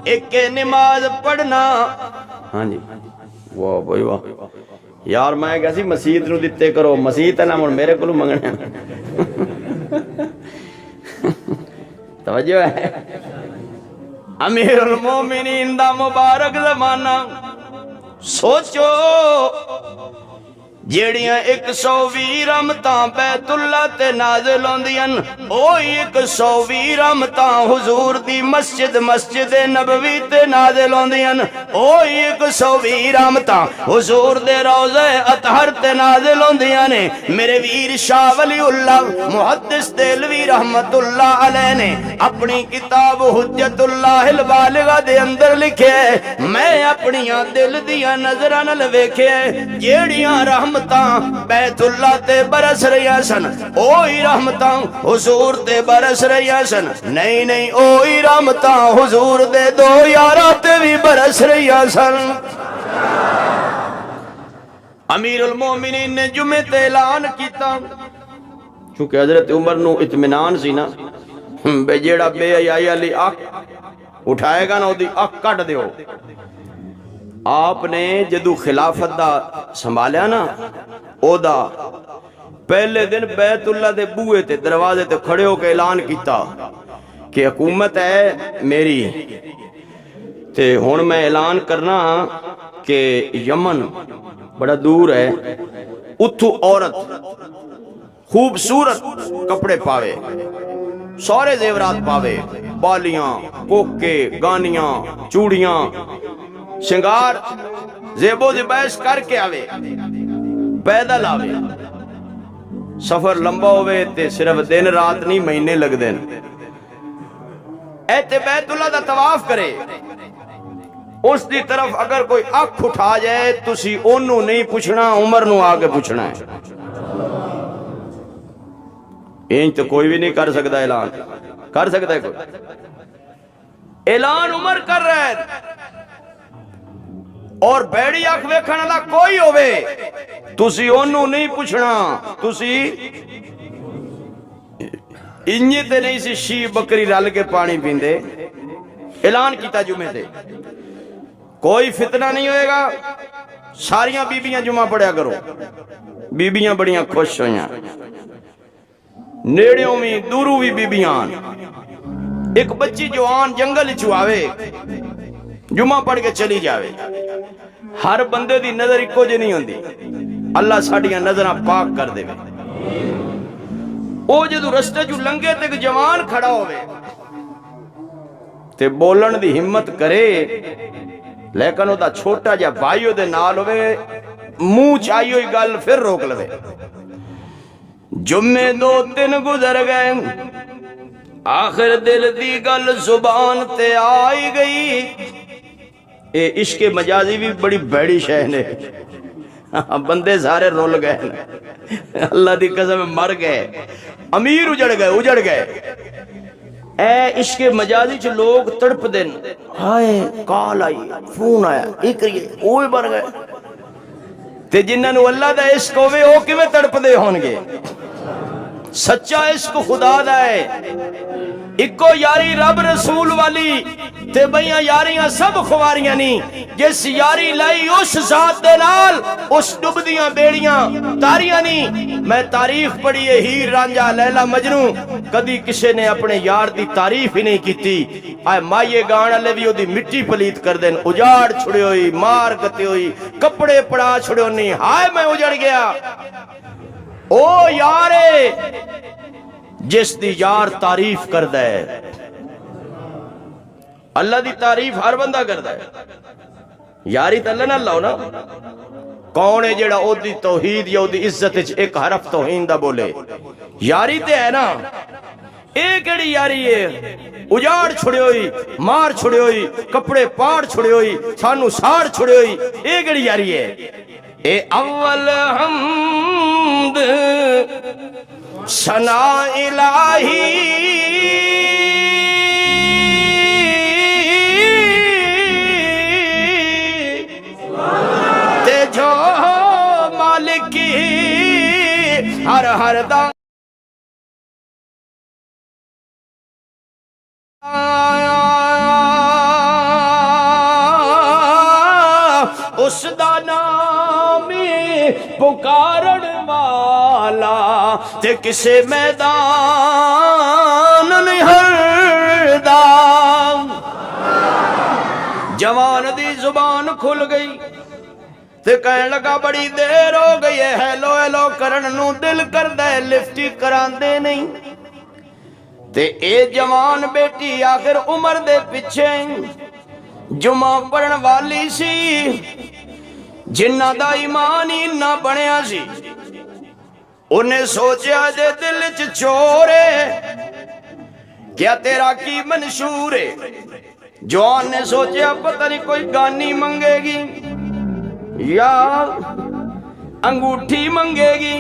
Speaker 2: ایک نماز پڑھنا ہاں جی واہ بھائی واہ یار میں کہا سی مسیح نو دیتے کرو مسیح تے نام میرے کو منگنے توجہ ہے امیر المومنین دا مبارک زمانہ سوچو جیڑیاں 120 رحمتاں بیت اللہ تے نازل ہوندیاں اوہی 120 رحمتاں حضور دی مسجد نبوی تے نازل ہوندیاں اوہی 120 رحمتاں حضور دے روضہ اطہر تے نازل ہوندیاں نے میرے ویر شاہ ولی اللہ محدث دہلوی رحمت اللہ علیہ نے اپنی کتاب حجت اللہ البالغہ دے اندر لکھے میں اپنیاں دل دیاں نظراں نال ویکھے جیڑیاں رحمتاں بیت اللہ تے برس رہیا سن اوہی رحمتاں حضور تے برس رہیا سن نہیں اوہی رحمتاں حضور دے دو یاراں تے بھی برس رہیا سن امیر المومنین نے جمعے تے اعلان کیتا چونکہ حضرت عمر نو اطمینان سی نا بے جیڑا بے حیائی علی اک اٹھائے گا نا دی اک کٹ دیو آپ نے جدو خلافت دا سنبھالیا نا او دا پہلے دن بیت اللہ دے بوئے تے دروازے تے کھڑے ہو کے اعلان کیتا کہ حکومت ہے میری تے ہون میں اعلان کرنا کہ یمن بڑا دور ہے اتھو عورت خوبصورت کپڑے پاوے سارے زیورات پاوے بالیاں کوکے گانیاں چوڑیاں شنگار زیبو زبائش کر کے آوے پیدل آوے سفر لمبا ہوئے تے صرف دن رات نہیں مہینے لگ دین ایتے بیت اللہ دا طواف کرے اس دی طرف اگر کوئی اکھ اٹھا جائے تسی انہوں نہیں پوچھنا عمر نو آگے پوچھنا ہے این تو کوئی بھی نہیں کر سکتا اعلان کر سکتا ہے کوئی اعلان عمر کر رہے اور بیڑی آنکھ ویکھن والا کوئی ہوئے تسی انہوں نہیں پوچھنا تسی انجی تے نہیں سی شی بکری رل کے پانی پیندے اعلان کیتا جمعے تے کوئی فتنہ نہیں ہوئے گا، ساریاں بیبیاں جمعہ پڑھیا کرو۔ بیبیاں بڑیاں خوش ہویاں، نیڑیوں بھی دوروں بھی بیبیاں۔ ایک بچی جوان جنگل چواوے جمعہ پڑھ کے چلی جاوے، ہر بندے دی نظر ایکو جی نہیں ہوندی، اللہ ساڑیاں نظراں پاک کر دے۔ او جدو رستے جو لنگے تے ایک جوان کھڑا ہوئے تے بولن دی ہمت کرے، لیکن او دا چھوٹا جا بھائیو دے نال ہوئے، منہ چاہیے ہوئی گل پھر روک لوے۔ جمعے 2-3 گزر گئے، آخر دل دی گل زبان تے آئی گئی۔ اے عشق مجازی بھی بڑی بیڑی شے نے، بندے سارے رول گئے، اللہ دی قسم مر گئے، امیر اجڑ گئے۔ اے عشق مجازی چ لوگ تڑپ دن، ہائے کال آئی، فون آیا، ایک کریے اوہ بن گئے۔ تے جنہاں نو اللہ دا عشق ہوئے او کیویں تڑپ دے ہون گے؟ سچا عشق خدا دا ہے، اکو یاری رب رسول والی، تے بھئیاں یاریاں سب خواریاں نہیں۔ جس یاری لائی اس ذات دے نال، اس ڈبدیاں بیڑیاں تاریاں نہیں۔ میں تاریخ پڑھی ہے، ہیر رانجھا لیلا مجنو، کدی کسے نے اپنے یار دی تعریف ہی نہیں کیتی۔ آئے مائیے گانا لے بھی ہو دی مٹی پلیت کر دین، اجاڑ چھڑے ہوئی، مار گتے ہوئی، کپڑے پڑا چھڑے ہونی، ہائے میں اجڑ گیا۔ او یارے جس دی یار تعریف کردہ ہے، اللہ دی تعریف ہر بندہ کردہ ہے، یاری تو اللہ نہ اللہ ہو نا۔ کون ہے جڑا او دی توحید یا او دی عزت ایک حرف توہین دا بولے؟ یاری تے ہے نا، ایک ایڑی یاری ہے، اجاڑ چھڑے ہوئی، مار چھڑے ہوئی، کپڑے پاڑ چھڑے ہوئی، سانو ساڑ چھڑے ہوئی، ایک ایڑی یاری ہے۔ اے اول حمد ثنا الہی تے جو مالکی ہر دا اس دا نام پکارن والا تے کسے میدان نہیں ہردا۔ جوان دی زبان کھل گئی تے کہنے لگا بڑی دیر ہو گئی ہے، ہیلو ہیلو کرن نو دل کر دے، لفٹی کران دے نہیں۔ تے اے جوان بیٹی آخر عمر دے پچھے جمعہ پڑھن والی سی، جنہ دا ایمان ہی نہ بنیا سی۔ انہیں سوچیا دے دل چ چورے، کیا تیرا کی منشور ہے؟ جوان نے سوچیا پتہ نہیں کوئی گانی منگے گی یا انگوٹھی منگے گی۔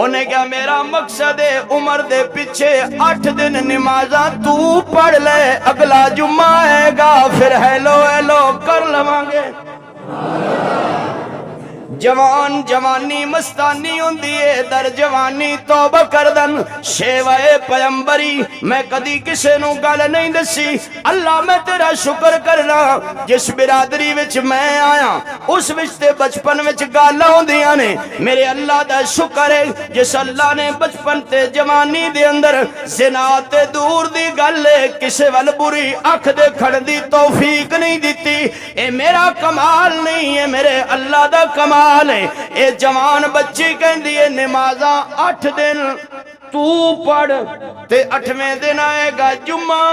Speaker 2: انہیں کیا میرا مقصد ہے عمر دے پچھے 8 دن نمازاں تو پڑھ لے، اگلا جمعہ آئے گا پھر ہیلو ہیلو کر لوانگے۔ جوان جوانی مستانی ہوندی ہے، در جوانی توبہ کردن شیوائے پیمبری۔ میں کدی کسے نو گل نہیں دسی، اللہ میں تیرا شکر کرنا جس برادری وچ میں آیا اس وچ تے بچپن وچ گالاں ہوندیاں نے۔ میرے اللہ دا شکر ہے جس اللہ نے بچپن تے جوانی دے اندر زنا تے دور دی گل کسے ول بری اکھ دے کھڑن دی توفیق نہیں دیتی۔ اے میرا کمال نہیں ہے، میرے اللہ دا کمال ہے۔ اے جوان بچی کہندی ہے نمازاں 8 دن تو پڑھ تے 8ویں دن آئے گا جمعہ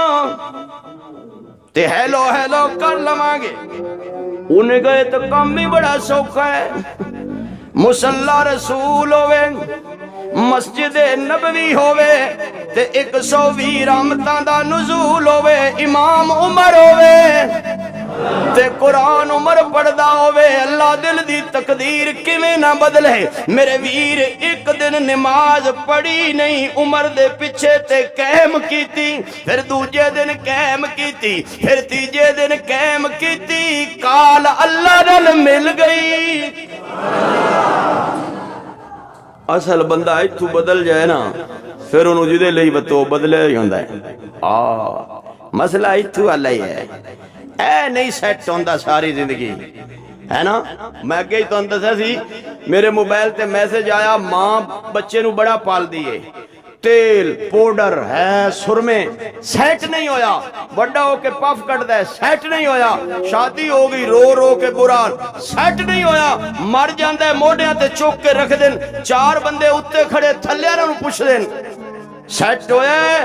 Speaker 2: تے ہیلو ہیلو کر لوانگے۔ انہیں گئے تو کام بھی بڑا سوکھا ہے، مصلی رسول ہوئے، مسجد نبوی ہوئے تے 120 رحمتاں دا نزول ہوئے، امام عمر ہوئے تے قرآن عمر پڑھدا ہوئے۔ اللہ دل دی تقدیر کیویں نہ بدلے میرے ویر۔ ایک دن نماز پڑھی نہیں، عمر دے پیچھے تے قائم کیتی، پھر دوجے دن قائم کیتی، پھر تیجے دن قائم کیتی، کال اللہ نال مل گئی۔ اصل بندہ ایتھوں بدل جائے نا پھر انہوں جدے لئی بتو بدلے ہی ہوندا ہے۔ مسئلہ اتھو اللہ ہی ہے، اے نہیں سیٹ ہوندہ ساری زندگی ہے نا۔ میں کہی تو اندسا سی میرے موبائل تے میسج آیا ماں بچے نو بڑا پال دیئے، تیل پوڈر ہے سرمے، سیٹ نہیں ہویا، بڑا ہو کے پف کٹ دے سیٹ نہیں ہویا، شادی ہو گئی رو رو کے برال سیٹ نہیں ہویا، مر جاندے موڑیاں تے چوک کے رکھ دیں، 4 بندے اتے کھڑے تھلے رہنوں پوچھ دیں سیٹ ہویا ہے،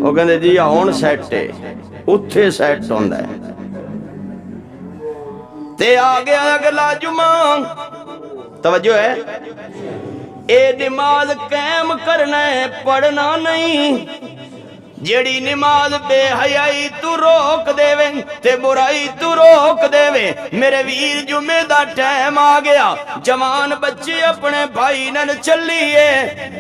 Speaker 2: وہ کہندے جی ہون سیٹ ہے، اتھے سیٹ ہوندہ ہے۔ تے آگے اگلا جمعہ توجہ ہے، اے نماز قائم کرنا ہے پڑھنا نہیں، جیڑی نماز بے حیائی تو روک دے وے تے برائی تو روک دے وے، میرے ویر جمعہ دا ٹائم آ گیا، جوان بچے اپنے بھائی نن چلیے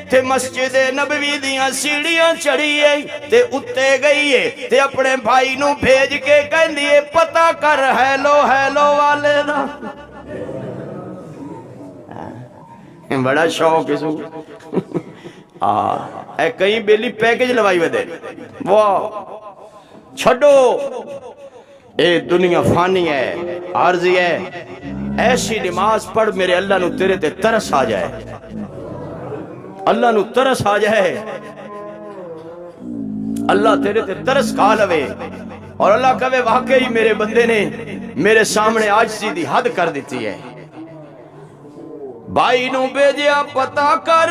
Speaker 2: تے مسجد نبوی دیاں سیڑھیاں چڑھیے تے اتے گئیے تے اپنے بھائی نو بھیج کے کہندیے پتہ کر ہیلو ہیلو والے دا، بڑا شوق اس اے کہیں بیلی پیکج لوائی وے دے، واہ چھڑو اے دنیا فانی ہے عارضی ہے، ایسی نماز پڑھ میرے اللہ نو تیرے تے ترس آ جائے، اللہ نو ترس آ جائے، اللہ تیرے تے ترس کھا لوے، اور اللہ کہے واقعی میرے بندے نے میرے سامنے عاجزی دی حد کر دیتی ہے۔ بھائی نو بیجیا پتہ کر،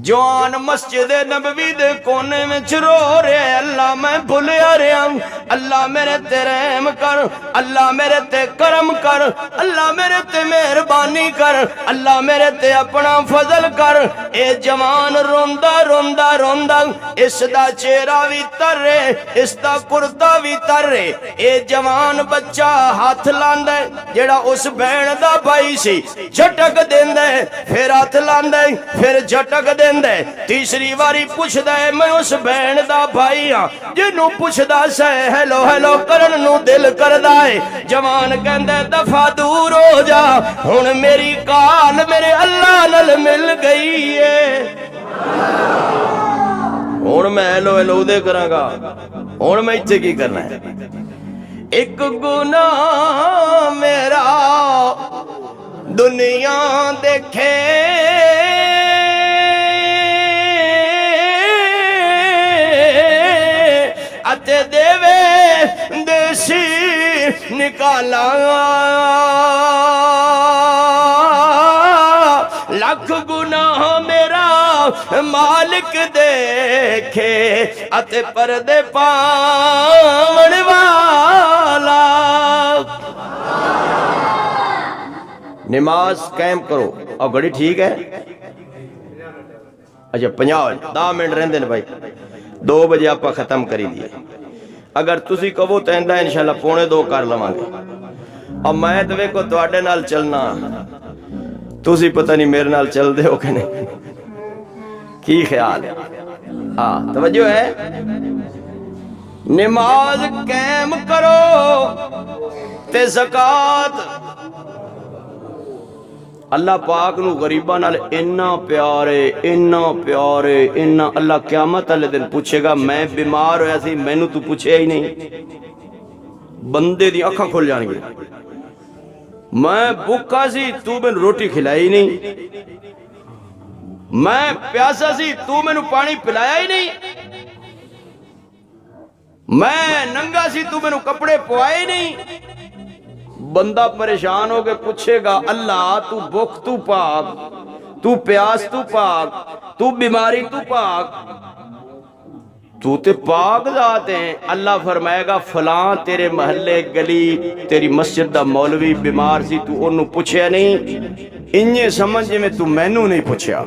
Speaker 2: جوان مسجد نبوی دے کونے میں رو رہے، اللہ میں بھولیا رہا ہوں، اللہ میرے تے رحم کر، اللہ میرے تے کرم کر، اللہ میرے تے مہربانی کر، اللہ میرے تے اپنا فضل کر۔ اے جوان روندہ روندہ روندہ، اس دا چہرہ بھی تر رہے، اس دا کرتا بھی تر رہے، اے جوان بچہ ہاتھ لاندے جیڑا اس بہن دا بھائی سی، جھٹک دیندے پھر ہاتھ لاندے پھر جھٹک دیندے، تیسری واری پوچھ دے میں اس بہن دا بھائی ہاں جنوں پوچھ دا سے ہیلو ہیلو کرن نو دل کر دائے، جوان کہندے دفعہ دور ہو جا، ہن میری کال میرے اللہ نل مل گئی ہے، ہن میں ہیلو ہیلو دے کراں گا، ہن میں اتھے کی کرنا ہے۔ ایک گناہ میرا دنیا دیکھے اتے دیوے دیسی نکالا، لکھ گناہ میرا مالک دیکھے اتے پردے پاون والا۔ نماز قائم کرو، اور گھڑی ٹھیک ہے، اچھا 50 منٹ رہندے نے بھائی، 2 بجے آپ ختم کری دیئے، اگر تسی کہو تو اندہ انشاءاللہ 1:45 کر لواں گے، اور میں دوے کو تواڈے نال چلنا، تسی پتہ نہیں میرے نال چل دے ہو کہ نہیں، کی خیال ہے؟ توجہ ہے، نماز قائم کرو تے زکاة، اللہ پاک نو غریبہ نال انہا پیارے انہا، اللہ قیامت اللہ دن پوچھے گا میں بیمار ہویا سی میں نو تو پوچھے ہی نہیں، بندے دی اکھاں کھل جان گی، میں بھوکا سی تو میں روٹی کھلائی نہیں، میں پیاسا سی تو میں نو پانی پلایا ہی نہیں، میں ننگا سی تو میں نو کپڑے پوائے نہیں۔ بندہ پریشان ہو کے پوچھے گا اللہ تو بھوک تو پاک، تو پیاس تو پاک، تو بیماری تو پاک، تو تے پاک ذات ہیں۔ اللہ فرمائے گا فلاں تیرے محلے گلی تیری مسجد دا مولوی بیمار سی تو انہوں پوچھے نہیں، انہیں سمجھے میں تو مینوں نہیں پوچھیا۔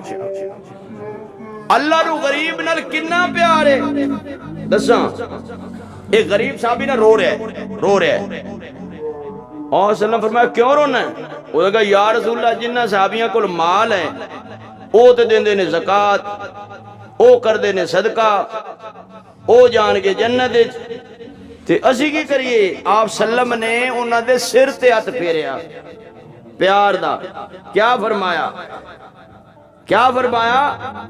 Speaker 2: اللہ رو غریب نال کنا پیارے دساں، ایک غریب صحابی نہ رو رہے ہیں، اور صلی اللہ فرمایا کیوں رونا ہے؟ وہ کہا یا رسول اللہ جنہ صحابیاں کو مال ہے او تے دین دینے زکاة، او کر دینے صدقہ، او جان کے جنت تے اسی کی کریے؟ آپ سلم نے انہاں دے سر تے ہاتھ پھیریا پیار دا، کیا فرمایا؟ کیا فرمایا؟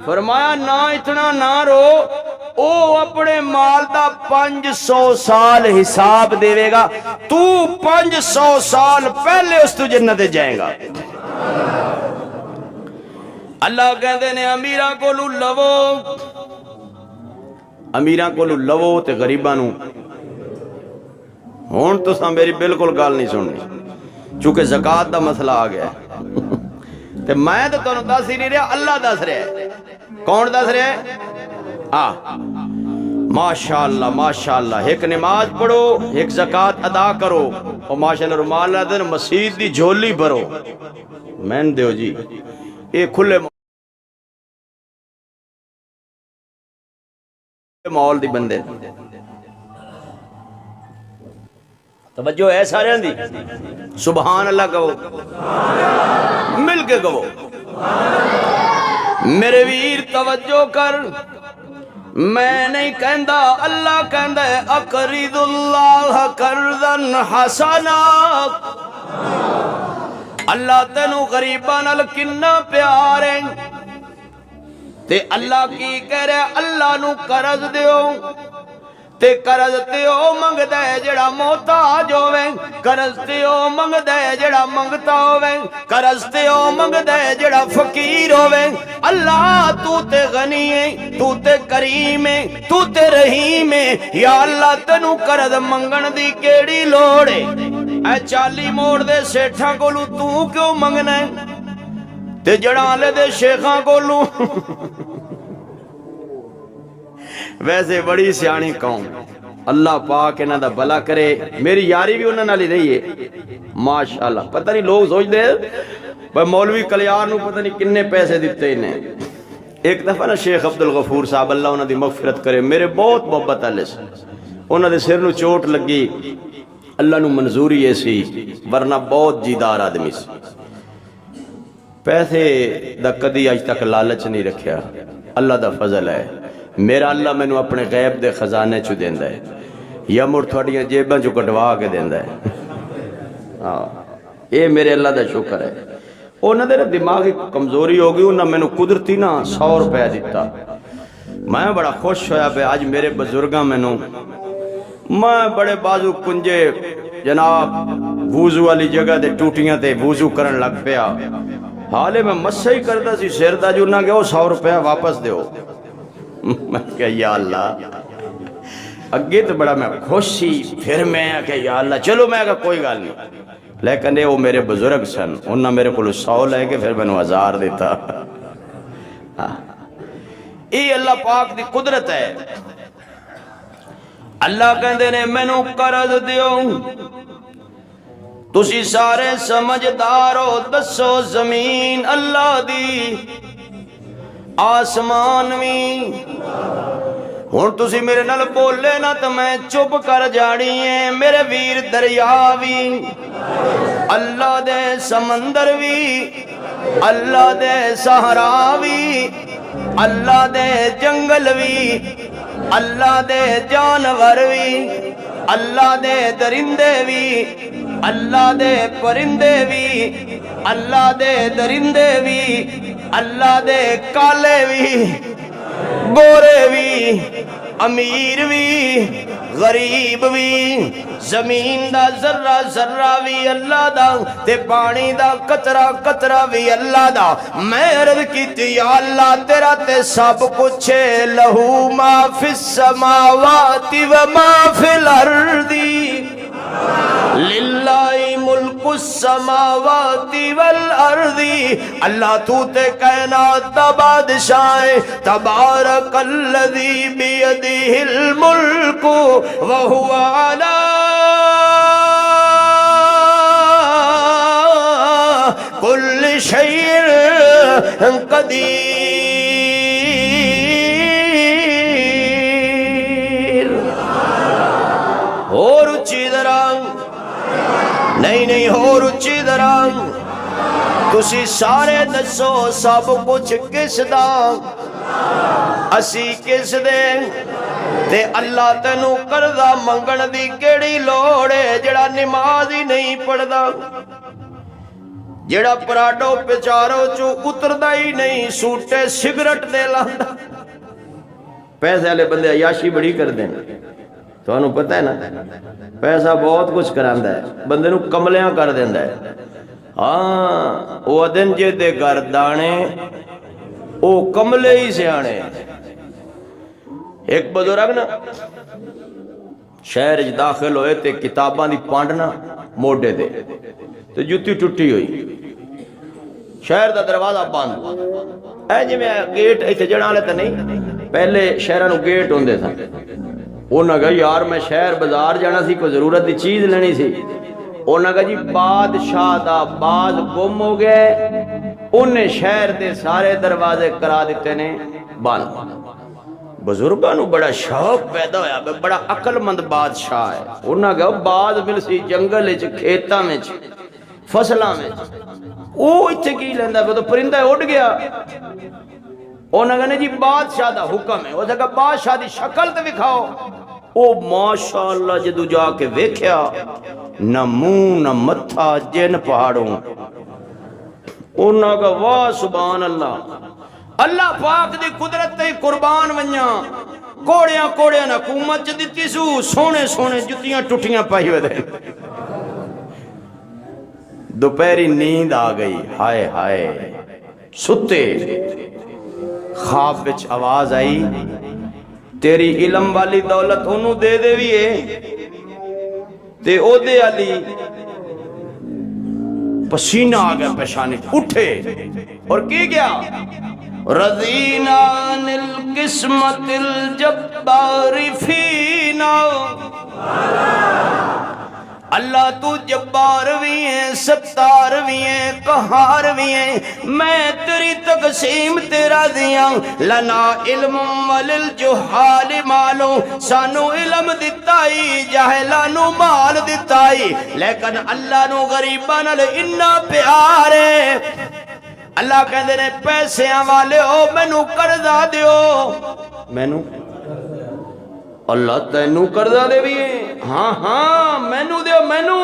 Speaker 2: فرمایا نہ اتنا نہ رو، او اپنے مال دا 500 سال حساب دے گا، تو 500 سال پہلے اس تو جنت جائے گا۔ اللہ کہتے نے امیرہ کو لو، امیرہ کو لو تے غریباں نو۔ ہون تو ساں میری بالکل گال نہیں سننی، چونکہ زکاة دا مسئلہ آ گیا ہے تے میں تو تنوں دس ہی نہیں رہا، اللہ دس رہا ہے۔ کون دس رہا ہے؟ ماشاءاللہ ماشاءاللہ، ایک نماز پڑھو، ایک زکاة ادا کرو، اور ماشاءاللہ رومال دن مسجد دی جھولی بھرو۔ میں دیو جی یہ کھلے ماحول دی بندے، توجہ ہے سارے دی؟ سبحان اللہ کہو، مل کے کہو۔ میرے ویر توجہ کر، میں نہیں کہندا، اللہ کہندا ہے اقرض اللہ قرضا حسنا۔ اللہ تینوں غریباں نال کنا پیار ہے، تے اللہ کی کہہ رہے اللہ نو قرض دیو، تے قرض تے او منگدا ہے جڑا محتاج ہووے، قرض تے او منگدا ہے جڑا منگتا ہووے، قرض تے او منگدا ہے جڑا فقیر ہووے۔ اللہ تو تے غنی ہے، تو تے کریم ہے، تو تے رحیم ہے، یا اللہ تینوں قرض منگن دی کیڑی لوڑ ہے؟ اے 40 موڑ دے سیٹھاں کولوں تو کیوں منگنا ہے تے جڑالے دے شیخاں کولوں؟ ویسے بڑی سیانی قوم، اللہ پاک انہاں دا بھلا کرے، میری یاری بھی انہاں نال ہی رہی ہے ماشاءاللہ۔ پتہ نہیں لوگ سوچ دے بھائی مولوی کلیار نو پتہ نہیں کنے پیسے دیتے انہیں۔ ایک دفعہ نا شیخ عبدالغفور صاحب اللہ انہاں دی مغفرت کرے، میرے بہت محبت والے سے، انہاں دے سر نو چوٹ لگی، اللہ نو منظوری ایسی، ورنہ بہت جیدار آدمی سی، پیسے دا کدی آج تک لالچ نہیں رکھیا۔ اللہ دا فضل ہے، میرا اللہ میں نو اپنے غیب دے خزانے چو دیندہ ہے، یا مڑ تھوڑیاں جیباں چو کٹوا کے دیندہ ہے۔ یہ میرے اللہ دا شکر ہے۔ انہاں دے دماغی کمزوری ہوگی، انہاں میں نو قدرتی نا 100 روپے دیتا، میں بڑا خوش ہویا پہ آج میرے بزرگاں میں نو، میں بڑے بازو کنجے جناب وضو والی جگہ دے ٹوٹیاں تے وضو کرن لگ پیا، حالے میں مسا ہی کرتا سی سر دا جو نہ گیا 100 روپے واپس دیو۔ میں کہا یا اللہ، اگے تو بڑا میں خوش سی، پھر میں کہا یا اللہ چلو، میں کہا کوئی گال نہیں، لیکن وہ میرے بزرگ سن، انہاں میرے کو 100 لے کے پھر میں نے 1000 دیتا۔ یہ اللہ پاک دی قدرت ہے۔ اللہ کہندے نے مینوں قرض دیو، تسی سارے سمجھدار ہو، دسو زمین اللہ دی، آسمان بھی، ہن تسی میرے نال بولے نا تو میں چپ کر جاڑی ہیں۔ میرے ویر دریا بھی اللہ دے، سمندر بھی اللہ دے، صحرا بھی اللہ دے، جنگل بھی اللہ دے، جانور بھی اللہ دے، درندے بھی اللہ دے، پرندے بھی اللہ دے، درندے بھی اللہ دے، کالے بھی گورے بھی، امیر بھی غریب بھی، زمین دا ذرہ ذرہ بھی اللہ دا، تے پانی دا قطرہ قطرہ بھی اللہ دا۔ میں عرض کیتی یا اللہ تیرا تے سب کچھ ہے، لہو ما فی السماوات و ما فی الارض، للہ ملک السماوات والارض۔ اللہ تو تے کائنات دا بادشاہ ہے، تبارک الذی بیدہ الملک وہو علی کل شیء قدیر۔ اور اچھی دران نہیں اور اچھی دران، تسی سارے دسو سب کچھ کس دا، اسی کس دے، تے اللہ تینوں قرضہ منگن دی کیڑی لوڑ ہے جڑا نماز ہی نہیں پڑھدا؟
Speaker 1: جڑا پراڈو پچارو چو اتردا ہی نہیں سوٹے سگرٹ دے لاندا پیسے والے بندے عیاشی بڑی کر دیں تو انہوں پتہ ہے نا پیسہ بہت کچھ کراندا ہے بندے نو کملیاں کر دیندا ہے ہاں وہ دن جے دے گردانے او کملے ہی سے آنے ایک بزرگ نا شہر داخل ہوئے تے کتاباں دی پانڈنا موڈے دے تو جوتی ٹوٹی ہوئی شہر دا دروازہ بند اے جی میں گیٹ ایتھے جڑا لے تے نہیں پہلے شہرہ نو گیٹ ہوندے تھا انہاں کہا یار میں شہر بازار جانا سی کوئی ضرورت دی چیز لینی سی انہاں کہا جی بادشاہ دا باز گم ہو گئے انہیں شہر دے سارے دروازے کرا دیتے نے بند بزرگاں نو بڑا شوق پیدا ہویا بڑا عقل مند بادشاہ ہے انہاں کہا باز مل سی جنگل وچ کھیتاں وچ فصلاں وچ او ایتھے کی لیندا تو پرندہ اڑ گیا انہاں کہا جی بادشاہ دا حکم ہے او کہا بادشاہ دی شکل تے دکھاؤ او ماشاءاللہ جدو جا کے ویکھیا نہ منہ نہ متھا جن پہاڑوں انہاں کا واہ سبحان اللہ اللہ پاک دی قدرت تے قربان ونیاں کوڑیاں حکومت چ دتی سو سونے سونے جتیاں ٹوٹیاں پائی ہوئے دے دوپہری نیند آ گئی ہائے ہائے ستے خواب وچ آواز آئی تیری علم والی دولت انہوں دے دے ویے تے او دے علی پسینہ آ گیا پیشانے اٹھے اور کی گیا رضینا عن القسمت الجبار فینا اللہ تو جبار بھی ہیں ستار بھی ہیں قہار بھی ہیں میں تیری تقسیم تیرا دیاں لنا علم وللجہال مالو سانو علم دتائی جاہلانو مال دتائی لیکن اللہ نو غریبان انہا پیارے اللہ کہندے نے پیسے والے ہو مینو قرضہ دیو مینو اللہ تینو قرضہ دے بھی ہاں ہاں مینو دیو مینو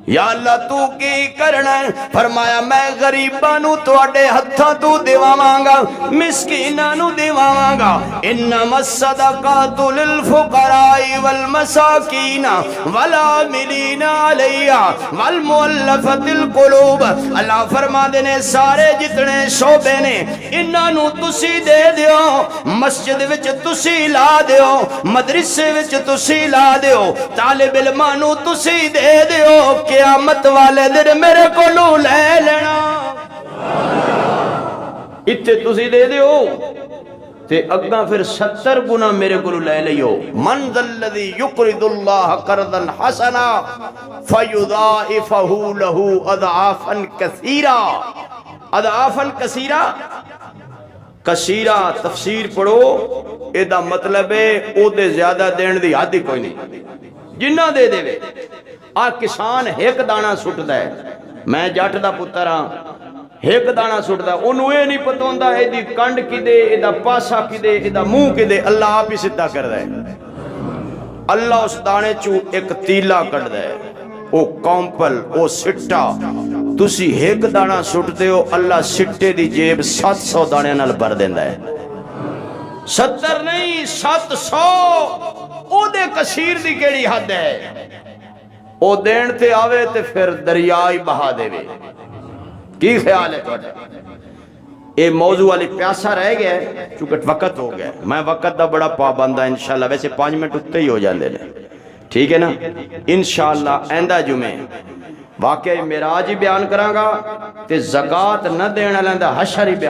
Speaker 1: یا اللہ تو کی کرنا ہے فرمایا میں غریبانو توڑے ہتھاں تو دیواماں مسکینانو دیواماں انما الصدقات للفقراء والمساکین والعاملین علیہا والمؤلفۃ القلوب اللہ فرما دینے سارے جتنے شعبے نے انہاں تسی دے دیو مسجد وچ تسی لا دیو مدرسے وچ تسی لا دیو طالب علمانو تسی دے دیو قیامت والے دن میرے کو لو لے لینا اتھے تسی دے دیو تے اگاں پھر 70 گنا میرے کو لے لیو من ذا الذی یقرض اللہ قرضا حسنا فیضاعفہ لہ اضعافا کثیرا اضعافا کثیرا کثیرا تفسیر پڑھو ایدہ مطلب ہے او دے زیادہ دین دی حد ہی کوئی نہیں جنہ دے دے وے آ کسان ایک دانا سٹ دے میں جٹ دا پتر ہاں ایک دانا سٹ دے انہوں یہ نہیں پتہ ہوندہ ہے دی کنڈ کی دے ایدہ پاسا کی دے ایدہ منہ کی دے اللہ آپ ہی سدھا کر دے اللہ اس دانے چو ایک تیلا کر دے او کامپل او سٹا تسی ایک دانا سٹ دے ہو اللہ سٹے دی جیب 700 دانے نال بھر دیندہ ہے 70 نہیں 700 او دے کثیر دی کیڑی حد ہے او دین تے آوے تے پھر دریائی بہا دے وے کی خیال ہے توڑے اے موضوع والی پیاسا رہ گیا ہے چونکہ وقت ہو گیا میں وقت دا بڑا پابندہ انشاءاللہ ویسے 5 منٹ اٹھتے ہی ہو جاندے لیں ٹھیک ہے نا انشاءاللہ ایندہ جمعے واقعی معراج ہی بیان کرانگا تے زکاة نہ دینا لیندہ حشر ہی بیان